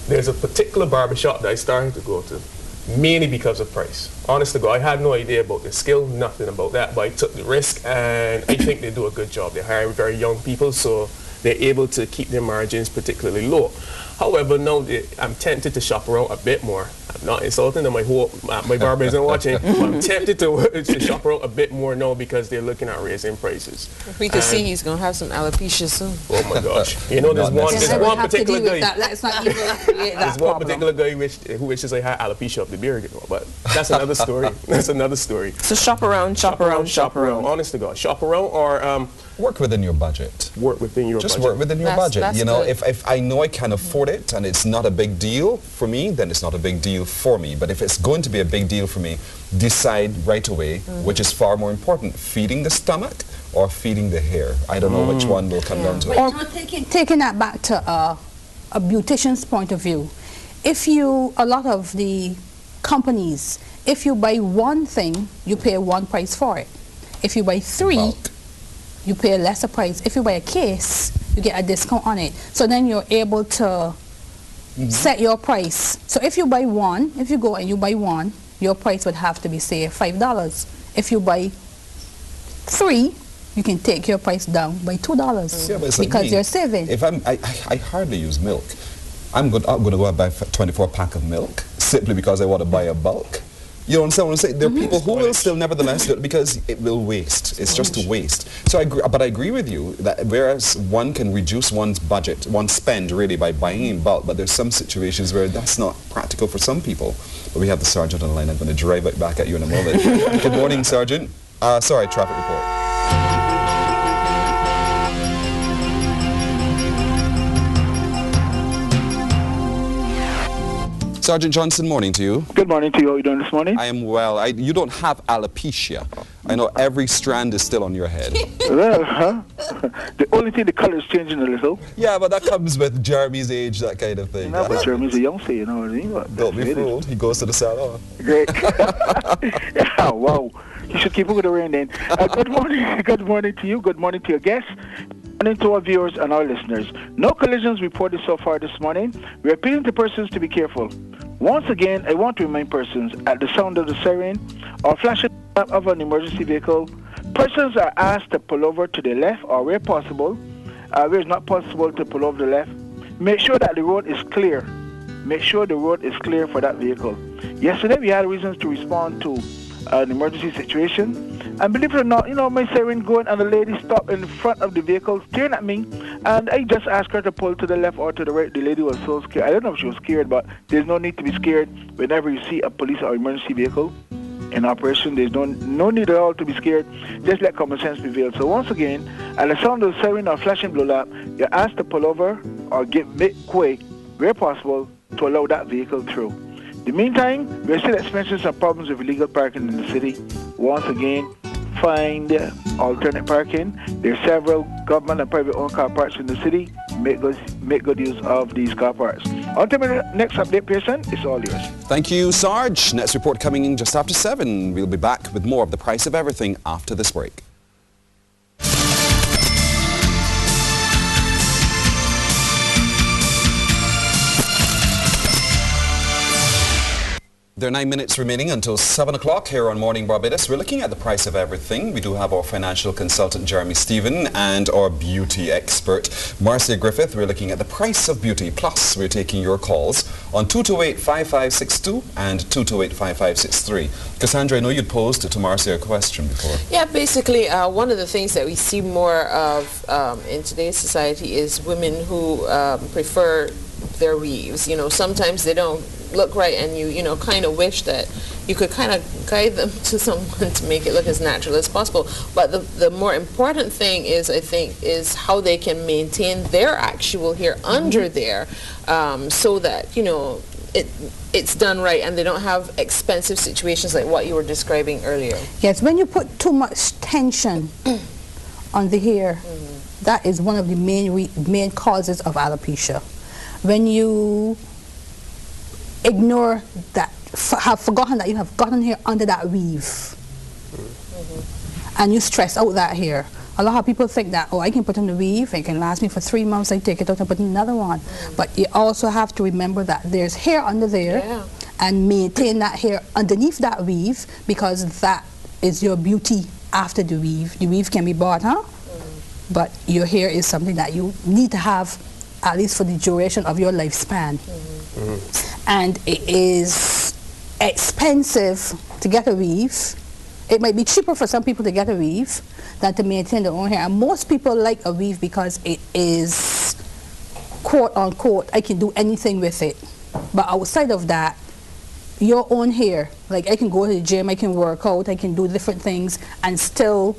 There's a particular barbershop that I started to go to, mainly because of price. Honest to God, I had no idea about the skill, nothing about that, but I took the risk, and I think they do a good job. They hire very young people, so they're able to keep their margins particularly low. However, now I'm tempted to shop around a bit more, I'm not insulting them. My barber isn't watching. But I'm tempted to shop around a bit more now because they're looking at raising prices. We can see he's going to have some alopecia soon. Oh my gosh! You know, there's one particular guy. Let's not even create that There's one problem. particular guy who wishes I had alopecia of the beard, but that's another story. That's another story. So shop around. Honest to God, shop around or Work within your budget. work within your Just budget. work within your That's- budget. that's You know, good. if I know I can afford it and it's not a big deal for me, then it's not a big deal for me. But if it's going to be a big deal for me, decide right away which is far more important, feeding the stomach or feeding the hair. I don't know which one will come down to it. Or taking that back to a beautician's point of view, a lot of the companies, if you buy one thing, you pay one price for it. If you buy three, Bulk. you pay a lesser price. If you buy a case, you get a discount on it. So then you're able to set your price. So if you buy one, if you go and you buy one, your price would have to be, say, $5. If you buy three, you can take your price down by $2 Yeah, but it's like because me. you're saving. If I hardly use milk. I'm going to go and buy a 24 pack of milk simply because I want to buy a bulk. You know what I'm saying? There are people who will still nevertheless do it because it will waste. It's just a waste. So but I agree with you that whereas one can reduce one's budget, one's spend really by buying in bulk, but there's some situations where that's not practical for some people. But we have the Sergeant on the line. I'm going to drive it back at you in a moment. Good morning, Sergeant. Sorry, traffic report. Sergeant Johnson, morning to you. Good morning to you. How are you doing this morning? I am well. You don't have alopecia. I know every strand is still on your head. Well, the only thing, the color is changing a little. Yeah, but that comes with Jeremy's age, that kind of thing. No, but Jeremy's a youngster, you know what I mean? But Don't be fooled. He goes to the salon. Great. Yeah, wow. You should keep it with the rain then. Good morning. Good morning to you. Good morning to your guests. Good morning to our viewers and our listeners. No collisions reported so far this morning. We're appealing to persons to be careful. Once again, I want to remind persons at the sound of the siren or flashing of an emergency vehicle, persons are asked to pull over to the left or where possible. Where it's not possible to pull over to the left, make sure that the road is clear. Make sure the road is clear for that vehicle. Yesterday we had reasons to respond to an emergency situation. And believe it or not, you know, my siren going and the lady stopped in front of the vehicle staring at me. And I just asked her to pull to the left or to the right. The lady was so scared. I don't know if she was scared, but there's no need to be scared whenever you see a police or emergency vehicle in operation. There's no need at all to be scared. Just let common sense prevail. So once again, at the sound of the siren or flashing blue light, you're asked to pull over or make way where possible to allow that vehicle through. In the meantime, we're still experiencing some problems with illegal parking in the city. Once again, find alternate parking. There are several government and private owned car parks in the city. Make good use of these car parks. Until the next update, Pearson, it's all yours. Thank you, Sarge. Next report coming in just after 7. We'll be back with more of the price of everything after this break. There are 9 minutes remaining until 7 o'clock here on Morning Barbados. We're looking at the price of everything. We do have our financial consultant, Jeremy Stephen, and our beauty expert, Marcia Griffith. We're looking at the price of beauty. Plus, we're taking your calls on 228-5562 and 228-5563. Cassandra, I know you'd posed to Marcia a question before. Yeah, basically, one of the things that we see more of in today's society is women who prefer their weaves. You know, sometimes they don't look right, and you know, kind of wish that you could kind of guide them to someone to make it look as natural as possible. But the more important thing is, I think, is how they can maintain their actual hair under there, so that, you know, it's done right and they don't have expensive situations like what you were describing earlier. Yes, when you put too much tension on the hair, that is one of the main causes of alopecia. When you ignore that, have forgotten that you have gotten hair under that weave, and you stress out that hair. A lot of people think that, oh, I can put on the weave, it can last me for 3 months, I take it out and put another one. But you also have to remember that there's hair under there, and maintain that hair underneath that weave, because that is your beauty after the weave. The weave can be bought, but your hair is something that you need to have at least for the duration of your lifespan. And it is expensive to get a weave. It might be cheaper for some people to get a weave than to maintain their own hair. And most people like a weave because it is, quote unquote, I can do anything with it. But outside of that, your own hair, like I can go to the gym, I can work out, I can do different things and still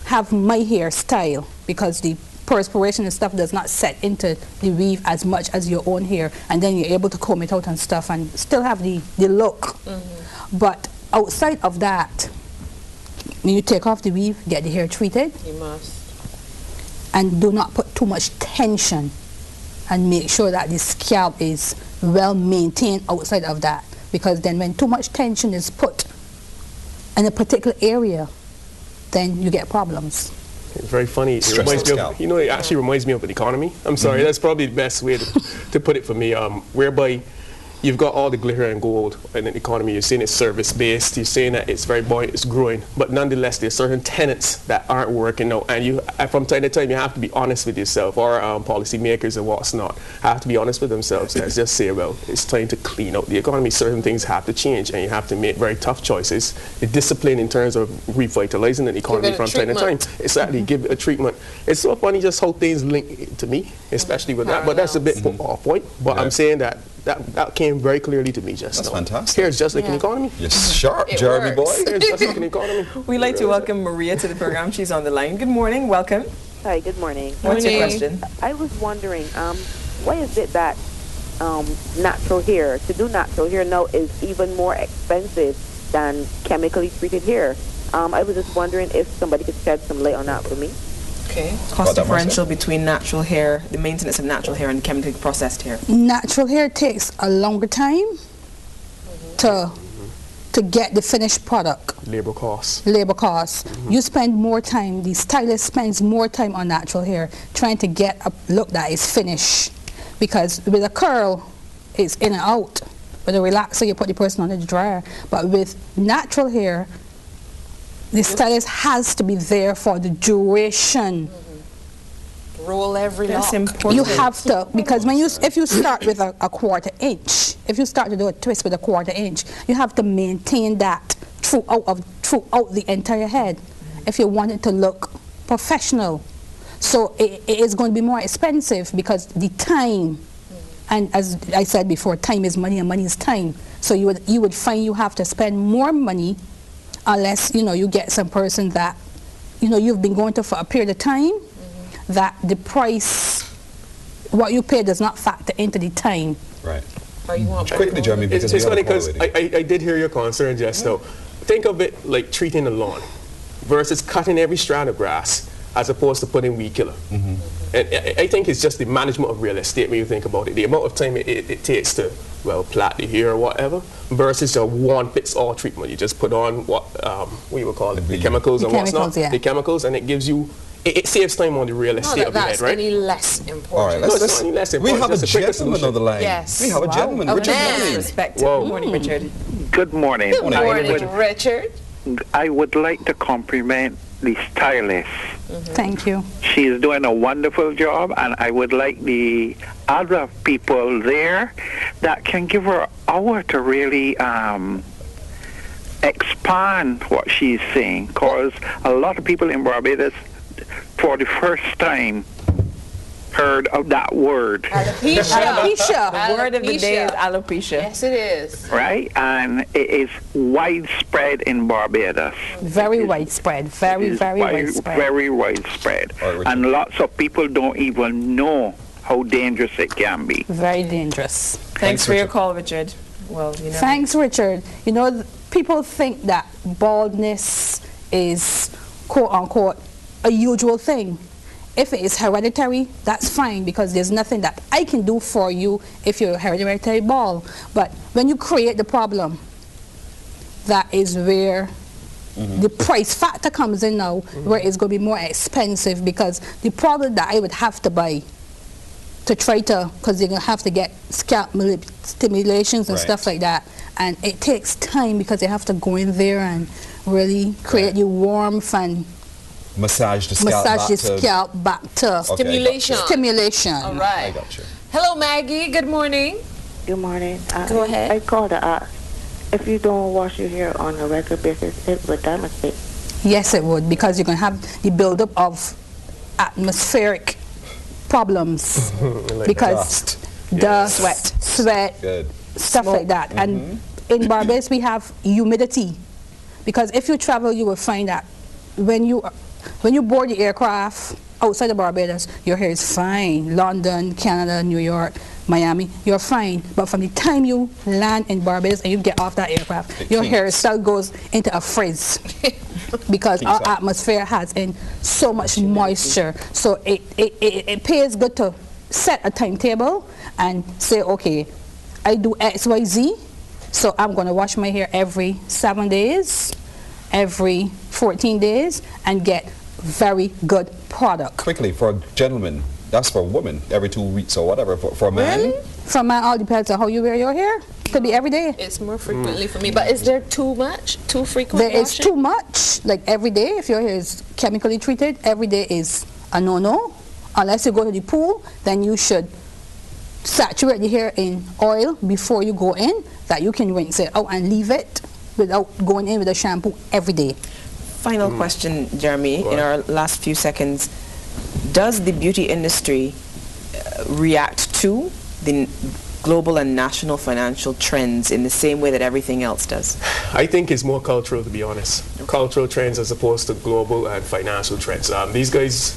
have my hairstyle because the perspiration and stuff does not set into the weave as much as your own hair, and then you're able to comb it out and stuff and still have the look. But outside of that, when you take off the weave, get the hair treated. You must. And do not put too much tension, and make sure that the scalp is well maintained outside of that, because then when too much tension is put in a particular area, then you get problems. It's very funny. It reminds me of, it actually reminds me of an economy. I'm sorry, that's probably the best way to put it for me, whereby you've got all the glitter and gold in an economy. You're saying it's service-based. You're saying that it's very buoyant, it's growing. But nonetheless, there's certain tenets that aren't working out. And from time to time, you have to be honest with yourself, or policymakers and what's not have to be honest with themselves. Let's just say, well, it's time to clean out the economy. Certain things have to change, and you have to make very tough choices. The discipline in terms of revitalizing the economy from time to time. Exactly, give it a treatment. It's so funny just how things link to me, especially with that. But that's a bit off point. But I'm saying that came very clearly to me just now. That's fantastic. Here's just like an economy. Yes, sharp, Jeremy boy. Here's just like an economy. We'd like to welcome Maria to the program. She's on the line. Good morning. Welcome. Hi, good morning. What's your question? I was wondering, why is it that natural hair, to do natural hair now is even more expensive than chemically treated hair? I was just wondering if somebody could shed some light on that for me. Okay. Cost differential between natural hair, the maintenance of natural hair, and chemically processed hair. Natural hair takes a longer time to get the finished product. Labor costs. Labor costs. You spend more time, the stylist spends more time on natural hair trying to get a look that is finished. Because with a curl, it's in and out. With a relaxer, you put the person on the dryer. But with natural hair, the stylist has to be there for the duration. Roll every lock. That's important. You have to, because if you start with a 1/4 inch, if you start to do a twist with a 1/4 inch, you have to maintain that throughout the entire head if you want it to look professional. So it is going to be more expensive because the time, and as I said before, time is money and money is time. So you would find you have to spend more money unless you get some person that you've been going to for a period of time, that the price, what you pay does not factor into the time. Right. Quickly, Jeremy, because it's funny because I did hear your concern just now. Think of it like treating the lawn versus cutting every strand of grass as opposed to putting weed killer. And I think it's just the management of real estate when you think about it. The amount of time it takes to, plait the hair or whatever, versus a one-fits-all treatment. You just put on what you would call it, the chemicals and what's not. The chemicals, and it gives you, it saves time on the real estate of your head, right? Any less important. All right, it's not any less important. We have a gentleman on the line. Yes. We have a gentleman, Richard. Good morning, Richard. Good morning. Good morning, Richard. I would like to compliment the stylist. Thank you. She is doing a wonderful job, and I would like the other people there that can give her an hour to really expand what she's saying, because a lot of people in Barbados, for the first time, heard of that word. Alopecia. The word of the day is alopecia. Yes, it is. Right? And it is widespread in Barbados. Very widespread. Very widespread. Very widespread. And lots of people don't even know how dangerous it can be. Very dangerous. Thanks for your call, Richard. Well, Thanks, Richard. People think that baldness is, quote unquote, a usual thing. If it is hereditary, that's fine, because there's nothing that I can do for you if you're a hereditary bald. But when you create the problem, that is where the price factor comes in now, where it's going to be more expensive, because the product that I would have to buy to try to, because you're going to have to get scalp stimulations and stuff like that, and it takes time because they have to go in there and really create the warmth and massage the scalp back to stimulation. Stimulation. All right. I got you. Hello, Maggie. Good morning. Good morning. Go ahead. I called to ask if you don't wash your hair on a regular basis, it would damage it. Yes, it would, because you're going to have the buildup of atmospheric problems. Like because dust, sweat, Good. stuff like that. And in Barbados, we have humidity. Because if you travel, you will find that when you board the aircraft outside of Barbados, your hair is fine. London, Canada, New York, Miami, you're fine. But from the time you land in Barbados and you get off that aircraft, your hair still goes into a frizz. Because our atmosphere has in so much moisture. So it pays good to set a timetable and say, okay, I do XYZ, so I'm going to wash my hair every 7 days, every 14 days, and get very good product. Quickly, for a gentleman, that's for a woman, every 2 weeks or whatever. For a man? Really? For a man, all depends on how you wear your hair. Could be every day. It's more frequently for me. But is there too much? Too frequent There is washing? too much. Like every day, if your hair is chemically treated, every day is a no-no. Unless you go to the pool, then you should saturate the hair in oil before you go in, that you can rinse it out and leave it without going in with a shampoo every day. Final question, Jeremy, in our last few seconds. Does the beauty industry react to the global and national financial trends in the same way that everything else does? I think it's more cultural, to be honest. Cultural trends as opposed to global and financial trends. These guys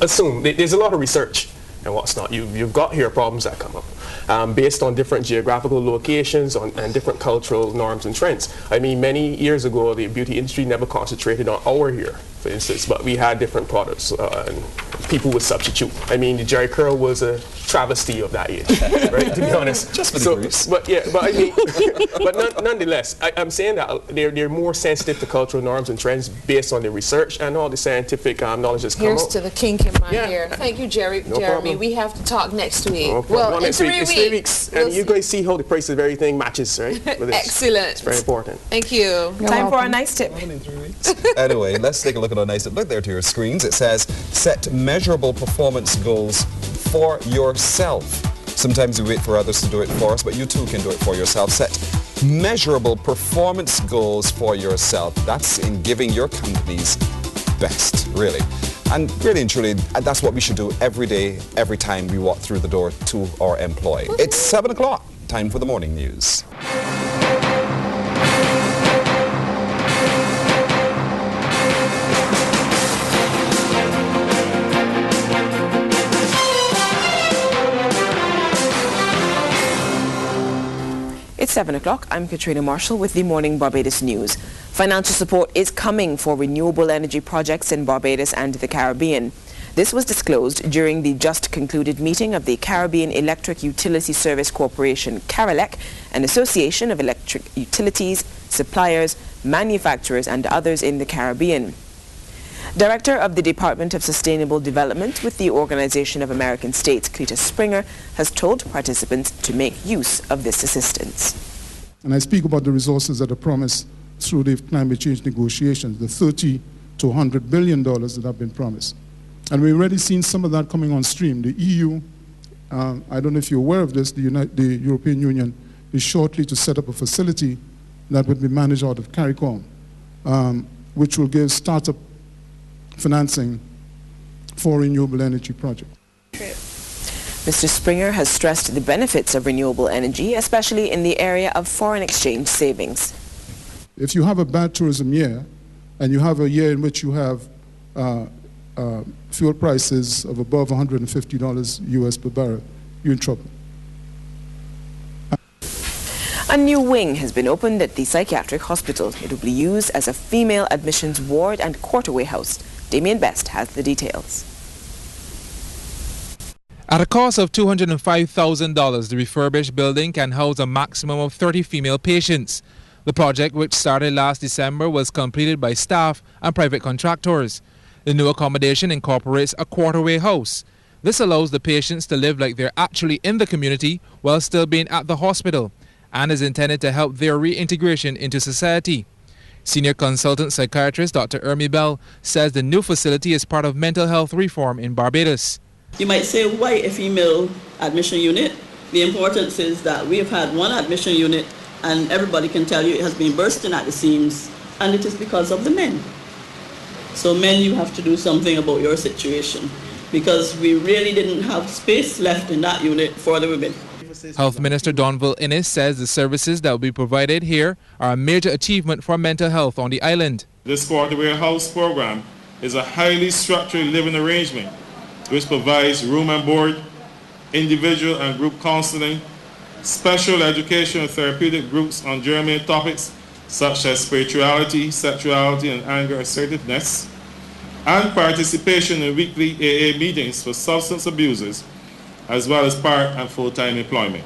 assume there's a lot of research and what's not. You've got hair problems that come up based on different geographical locations and different cultural norms and trends. I mean, many years ago, the beauty industry never concentrated on our hair, for instance, but we had different products and people would substitute. I mean, the Jerry curl was a travesty of that age, right? To be honest. Just for the grease. But yeah, but I mean, but nonetheless, I'm saying that they're more sensitive to cultural norms and trends based on the research and all the scientific knowledge that's come Here's out. to the kink in my hair. Thank you, Jeremy. Problem. We have to talk next week. No Well, in next week. 3 It's weeks. 3 weeks. And you guys see how the price of everything matches, right? With this. Excellent. It's very important. Thank you. Time for our nice tip. Anyway, let's take a look at our nice tip. Look there to your screens. It says, set measurable performance goals for yourself. Sometimes we wait for others to do it for us, but you too can do it for yourself. Set measurable performance goals for yourself. That's in giving your company's best, really. And really and truly, that's what we should do every day, every time we walk through the door to our employee. It's 7 o'clock. Time for the morning news. It's 7 o'clock. I'm Katrina Marshall with the Morning Barbados News. Financial support is coming for renewable energy projects in Barbados and the Caribbean. This was disclosed during the just concluded meeting of the Caribbean Electric Utility Service Corporation, CARELEC, an association of electric utilities, suppliers, manufacturers and others in the Caribbean. Director of the Department of Sustainable Development with the Organization of American States, Cletus Springer, has told participants to make use of this assistance. And I speak about the resources that are promised through the climate change negotiations, the $30 to $100 billion that have been promised. And we've already seen some of that coming on stream. The EU, I don't know if you're aware of this, the European Union is shortly to set up a facility that would be managed out of CARICOM, which will give startup financing for renewable energy projects. Mr. Springer has stressed the benefits of renewable energy, especially in the area of foreign exchange savings. If you have a bad tourism year, and you have a year in which you have fuel prices of above $150 US per barrel, you're in trouble. A new wing has been opened at the psychiatric hospital. It will be used as a female admissions ward and quarterway house. Damien Best has the details. At a cost of $205,000, the refurbished building can house a maximum of 30 female patients. The project, which started last December, was completed by staff and private contractors. The new accommodation incorporates a quarterway house. This allows the patients to live like they're actually in the community while still being at the hospital, and is intended to help their reintegration into society. Senior consultant psychiatrist Dr. Ermi Bell says the new facility is part of mental health reform in Barbados. You might say, why a female admission unit? The importance is that we have had one admission unit and everybody can tell you it has been bursting at the seams, and it is because of the men. So men, you have to do something about your situation, because we really didn't have space left in that unit for the women. Health Minister Donville Innes says the services that will be provided here are a major achievement for mental health on the island. This quarterly house program is a highly structured living arrangement which provides room and board, individual and group counseling, special education and therapeutic groups on germane topics such as spirituality, sexuality and anger assertiveness, and participation in weekly AA meetings for substance abusers, as well as part and full-time employment.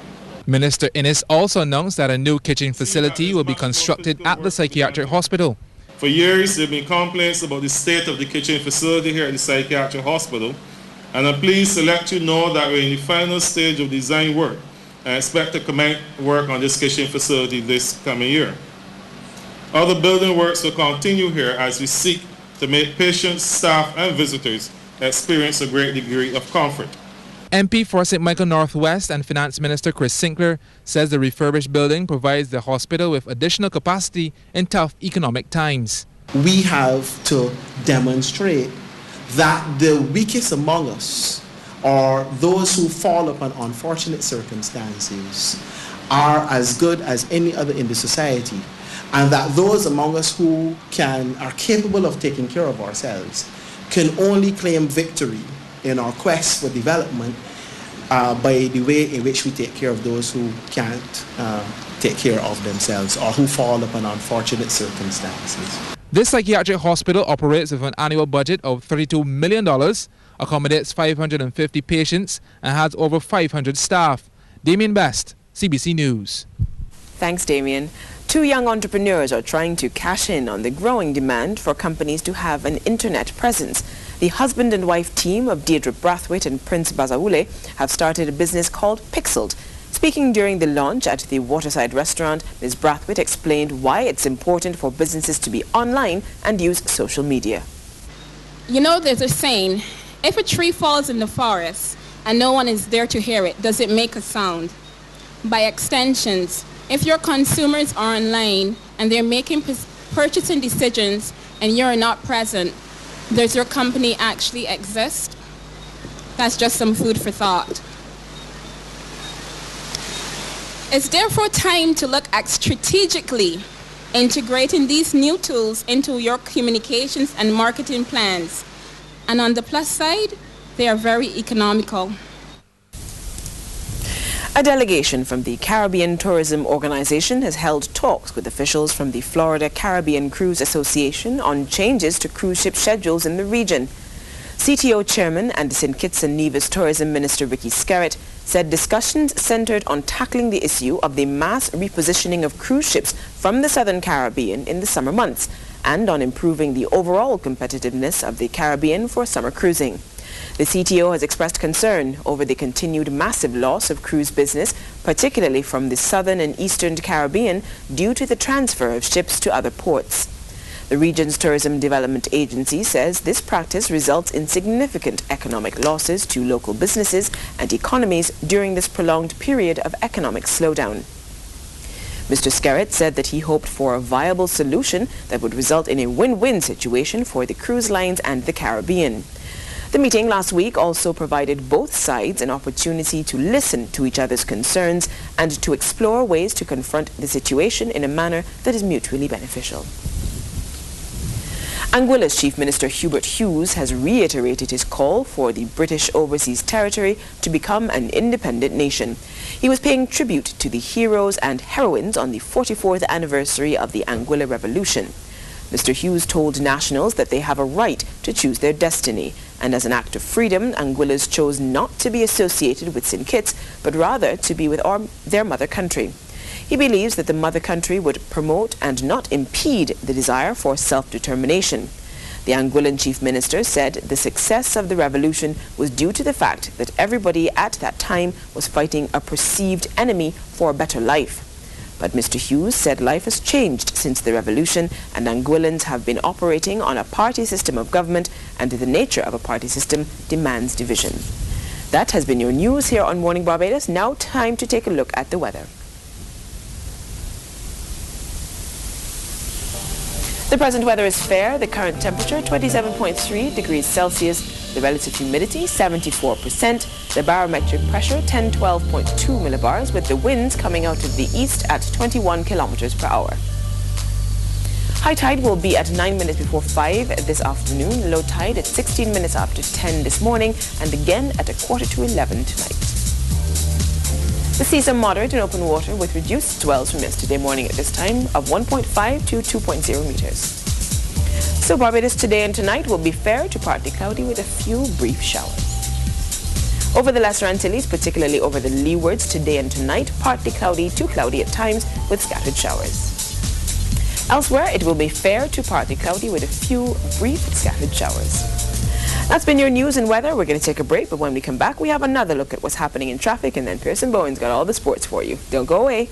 Minister Innes also announced that a new kitchen facility will be constructed at the psychiatric hospital. For years, there have been complaints about the state of the kitchen facility here at the psychiatric hospital, and I'm pleased to let you know that we're in the final stage of design work and expect to commence work on this kitchen facility this coming year. Other building works will continue here as we seek to make patients, staff and visitors experience a great degree of comfort. MP for St. Michael Northwest and Finance Minister Chris Sinclair says the refurbished building provides the hospital with additional capacity in tough economic times. We have to demonstrate that the weakest among us, or those who fall upon unfortunate circumstances, are as good as any other in the society, and that those among us who are capable of taking care of ourselves can only claim victory in our quest for development by the way in which we take care of those who can't take care of themselves or who fall upon unfortunate circumstances. This psychiatric hospital operates with an annual budget of $32 million, accommodates 550 patients, and has over 500 staff. Damien Best, CBC News. Thanks, Damien. Two young entrepreneurs are trying to cash in on the growing demand for companies to have an internet presence. The husband and wife team of Deirdre Brathwaite and Prince Bazaule have started a business called Pixeled. Speaking during the launch at the Waterside restaurant, Ms. Brathwaite explained why it's important for businesses to be online and use social media. You know, there's a saying, if a tree falls in the forest and no one is there to hear it, does it make a sound? By extensions, if your consumers are online and they're making purchasing decisions and you're not present, does your company actually exist? That's just some food for thought. It's therefore time to look at strategically integrating these new tools into your communications and marketing plans. And on the plus side, they are very economical. A delegation from the Caribbean Tourism Organization has held talks with officials from the Florida Caribbean Cruise Association on changes to cruise ship schedules in the region. CTO Chairman and St. Kitts and Nevis Tourism Minister Ricky Skerritt said discussions centered on tackling the issue of the mass repositioning of cruise ships from the Southern Caribbean in the summer months and on improving the overall competitiveness of the Caribbean for summer cruising. The CTO has expressed concern over the continued massive loss of cruise business, particularly from the Southern and Eastern Caribbean, due to the transfer of ships to other ports. The region's Tourism Development Agency says this practice results in significant economic losses to local businesses and economies during this prolonged period of economic slowdown. Mr. Skerritt said that he hoped for a viable solution that would result in a win-win situation for the cruise lines and the Caribbean. The meeting last week also provided both sides an opportunity to listen to each other's concerns and to explore ways to confront the situation in a manner that is mutually beneficial. Anguilla's Chief Minister Hubert Hughes has reiterated his call for the British Overseas Territory to become an independent nation. He was paying tribute to the heroes and heroines on the 44th anniversary of the Anguilla Revolution. Mr. Hughes told nationals that they have a right to choose their destiny, and as an act of freedom, Anguillas chose not to be associated with St. Kitts, but rather to be with their mother country. He believes that the mother country would promote and not impede the desire for self-determination. The Anguillan Chief Minister said the success of the revolution was due to the fact that everybody at that time was fighting a perceived enemy for a better life. But Mr. Hughes said life has changed since the revolution, and Anguillans have been operating on a party system of government, and the nature of a party system demands division. That has been your news here on Morning Barbados. Now time to take a look at the weather. The present weather is fair. The current temperature 27.3 degrees Celsius. The relative humidity 74%. The barometric pressure 1012.2 millibars, with the winds coming out of the east at 21 kilometers per hour. High tide will be at 9 minutes before 5 this afternoon. Low tide at 16 minutes after 10 this morning, and again at 11:45 tonight. The seas are moderate in open water with reduced swells from yesterday morning at this time of 1.5 to 2.0 meters. So Barbados today and tonight will be fair to partly cloudy with a few brief showers. Over the Lesser Antilles, particularly over the leewards today and tonight, partly cloudy to cloudy at times with scattered showers. Elsewhere, it will be fair to partly cloudy with a few brief scattered showers. That's been your news and weather. We're going to take a break, but when we come back, we have another look at what's happening in traffic, and then Pearson Bowen's got all the sports for you. Don't go away.